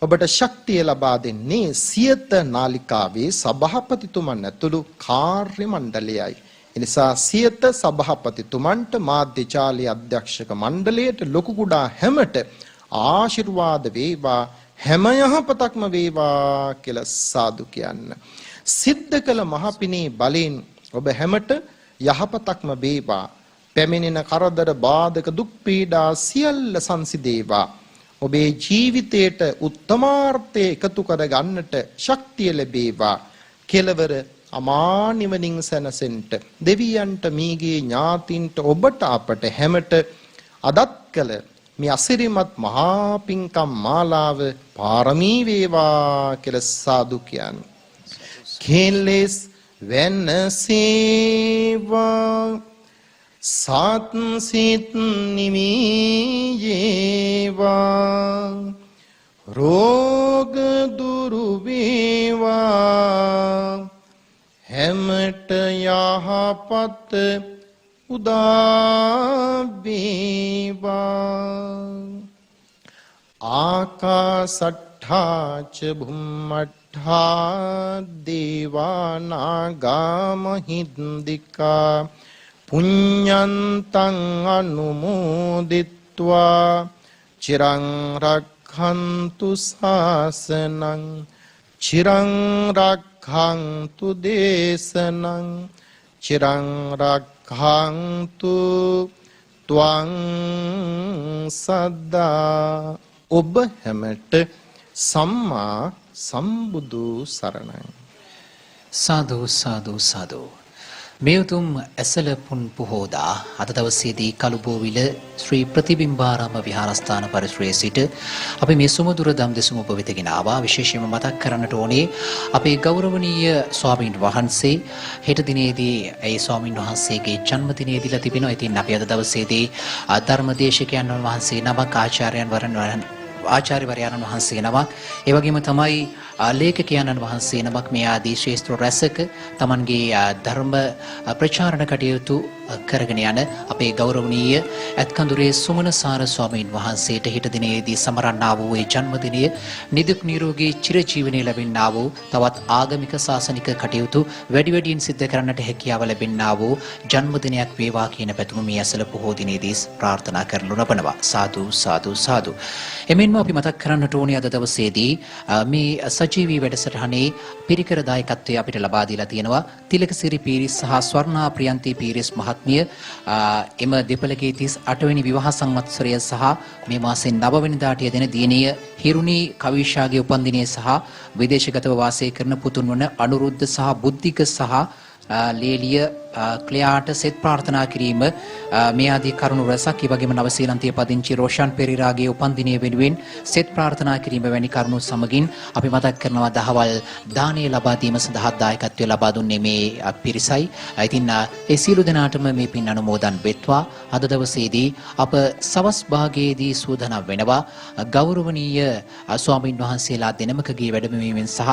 ඔබට ශක්තිය ලබා දෙන්නේ සියත නාලිකාවේ සභාපතිතුමන් ඇතුළු කාර්ය මණ්ඩලයයි. එනිසා සියත සභාපතිතුමන්ට මාධ්‍ය ජාලයේ අධ්‍යක්ෂක මණ්ඩලයට ලොකු කුඩා හැමට ආශිර්වාද වේවා, හැම යහපතක්ම වේවා කියලා සාදු කියන්න. සිද්ධ කළ මහපිනේ බලෙන් ඔබ හැමට යහපතක්ම වේවා. පැමිණෙන කරදර බාධක දුක් පීඩා සියල්ල සංසිදේවා. ඔබේ ජීවිතයට උත්තමාර්ථය එකතු කර ගන්නට ශක්තිය ලැබේවා. කෙලවර අමා නිවනින් සැනසෙන්න දෙවියන්ට මීගේ ඥාතින්ට ඔබට අපට හැමට අදත් කළ මේ අසිරිමත් මහා පිංකම් මාලාව පාරමී වේවා කියලා සාදු කියන්නේ. කෙලෙස් වෙනසේවා සත් සිත් නිමීයේවා රෝග දුරු වේවා හැමට යහපත් උදා වේවා ආකාසට්ඨා ච භුම්මට්ඨා දේවානාගා මහින්దికා පුඤ්ඤන්තං අනුමෝදිත්වා චිරං රක්ඛන්තු ශාසනං චිරං රක්ඛන්තු දේශනං චිරං රක්ඛන්තු ත්වං සද්දා. ඔබ හැමට සම්මා සම්බුදු සරණයි. සාදු සාදු සාදු. මේ උතුම් ඇසළ පුන් පොහෝදා අද දවසේදී කළුබෝවිල ශ්‍රී ප්‍රතිබිම්බාරාම විහාරස්ථාන පරිසරයේ සිට අපි මේ සුමధుර දම් දෙසුම ඔබ වෙත ගෙන ආවා. විශේෂයෙන්ම මතක් කරන්නට ඕනේ අපේ ගෞරවනීය ස්වාමීන් වහන්සේ හෙට දිනේදී ඒ ස්වාමීන් වහන්සේගේ ජන්මදිනයේදීලා තිබෙනවා. ඉතින් අපි අද දවසේදී ධර්මදේශකයන් වහන්සේ නමක් ආචාර්යවරයන් වහන්සේ නමක් ඒ වගේම තමයි ලේඛකයන්න් වහන්සේ නමක් මේ ආදී ශ්‍රේෂ්ඨ රැසක තමන්ගේ ධර්ම ප්‍රචාරණ කටයුතු කරගෙන යන අපේ ගෞරවනීය ඇත්කඳුරේ සුමනසාර ස්වාමීන් වහන්සේට හෙට දිනේදී සමරන්නා වූ ඒ ජන්මදිනය නිදුක් නිරෝගී චිරජීවනයේ ලැබෙන්නා වූ තවත් ආගමික ශාසනික කටයුතු වැඩි වැඩියෙන් සිද්ධ කරන්නට හැකියාව ලැබෙන්නා වූ ජන්මදිනයක් වේවා කියන පැතුම මේ ඇසළ පොහෝ දිනේදී ප්‍රාර්ථනා කරනු ලබනවා. සාදු සාදු සාදු. එමෙන්ම අපි මතක් කරන්නට ඕනේ අද දවසේදී මේ සජීවී වැඩසටහනේ පිරිකර දායකත්වය අපිට ලබා දීලා තියෙනවා තිලකසිරි පීරිස් සහ ස්වර්ණා ප්‍රියන්ති පීරිස් මහත්මිය. එම දෙපළගේ 38 වෙනි විවාහ සංවත්සරය සහ මේ මාසෙන් 9 වෙනිදාට යෙදෙන දිනීය හිරුනි කවිෂාගේ උපන්දිනය සහ විදේශගතව වාසය කරන පුතුන් වන අනුරුද්ධ සහ බුද්ධික සහ ලේලිය ක්ලයාට සෙත් ප්‍රාර්ථනා කිරීම මේ ආදී කරුණු රසක් ඒ වගේම නවසීලන්තයේ පදිංචි රෝෂන් පෙරේරාගේ උපන්දිනය වෙනුවෙන් සෙත් ප්‍රාර්ථනා කිරීම වැනි කරුණු සමගින් අපි මතක් කරනවා දහවල් දානය ලබා දීම සඳහා දායකත්වය ලබා දුන්නේ මේ පිරිසයි. ඉතින් ඒ සියලු දෙනාටම මේ පින් අනුමෝදන් වෙත්වා. අද දවසේදී අප සවස් භාගයේදී සූදානම් වෙනවා ගෞරවනීය ස්වාමීන් වහන්සේලා දෙනමකගේ වැඩමවීමෙන් සහ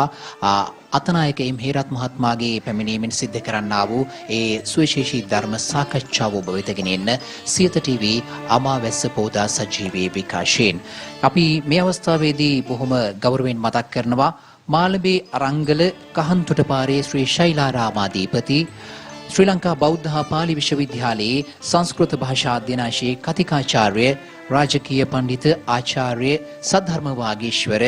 අතනායක එම් හේරත් මහත්මයාගේ පැමිණීමෙන් සිද්ධ කරන්නා වූ ඒ ඒ සුවිශේෂී ධර්ම සාකච්ඡාව ඔබ වෙත ගෙනෙන්න සියත TV අමාවැස්ස පෝදා සජීවී විකාශයෙන් අපි මේ අවස්ථාවේදී බොහොම ගෞරවයෙන් මතක් කරනවා මාළඹේ අරංගල කහන්තොටපාරේ ශ්‍රී ශෛලාරාමාධිපති ශ්‍රී ලංකා බෞද්ධ හා පාලි විශ්වවිද්‍යාලයේ සංස්කෘත භාෂා අධ්‍යනාංශයේ කතිකාචාර්ය රාජකීය පඬිත ආචාර්ය සද්ධර්ම වාගීශ්වර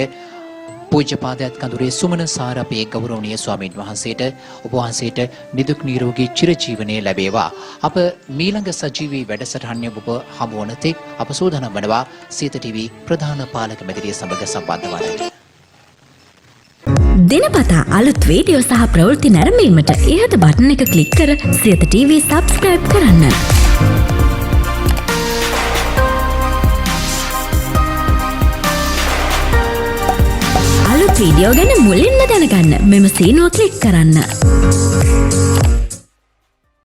පූජ්‍යපාදයත් කඳුරේ සුමන සාර අපේ ගෞරවනීය ස්වාමීන් වහන්සේට ඔබ වහන්සේට නිදුක් නිරෝගී චිරජීවනයේ ලැබේවා. අප මීළඟ සජීවී වැඩසටහන ඔබ හමු වන තෙක් අප සූදානම් වනවා සියත TV ප්‍රධාන පාලක මැදිරිය සමග සම්බන්ධ වන්නට. දිනපතා අලුත් වීඩියෝ සහ ප්‍රවෘත්ති නැරඹීමට ඉහත බටන් එක ක්ලික් කර සියත TV සබ්ස්ක්‍රයිබ් කරන්න. අලුත් වීඩියෝ ගැන මුලින්ම දැනගන්න මෙම සීනුව ක්ලික් කරන්න.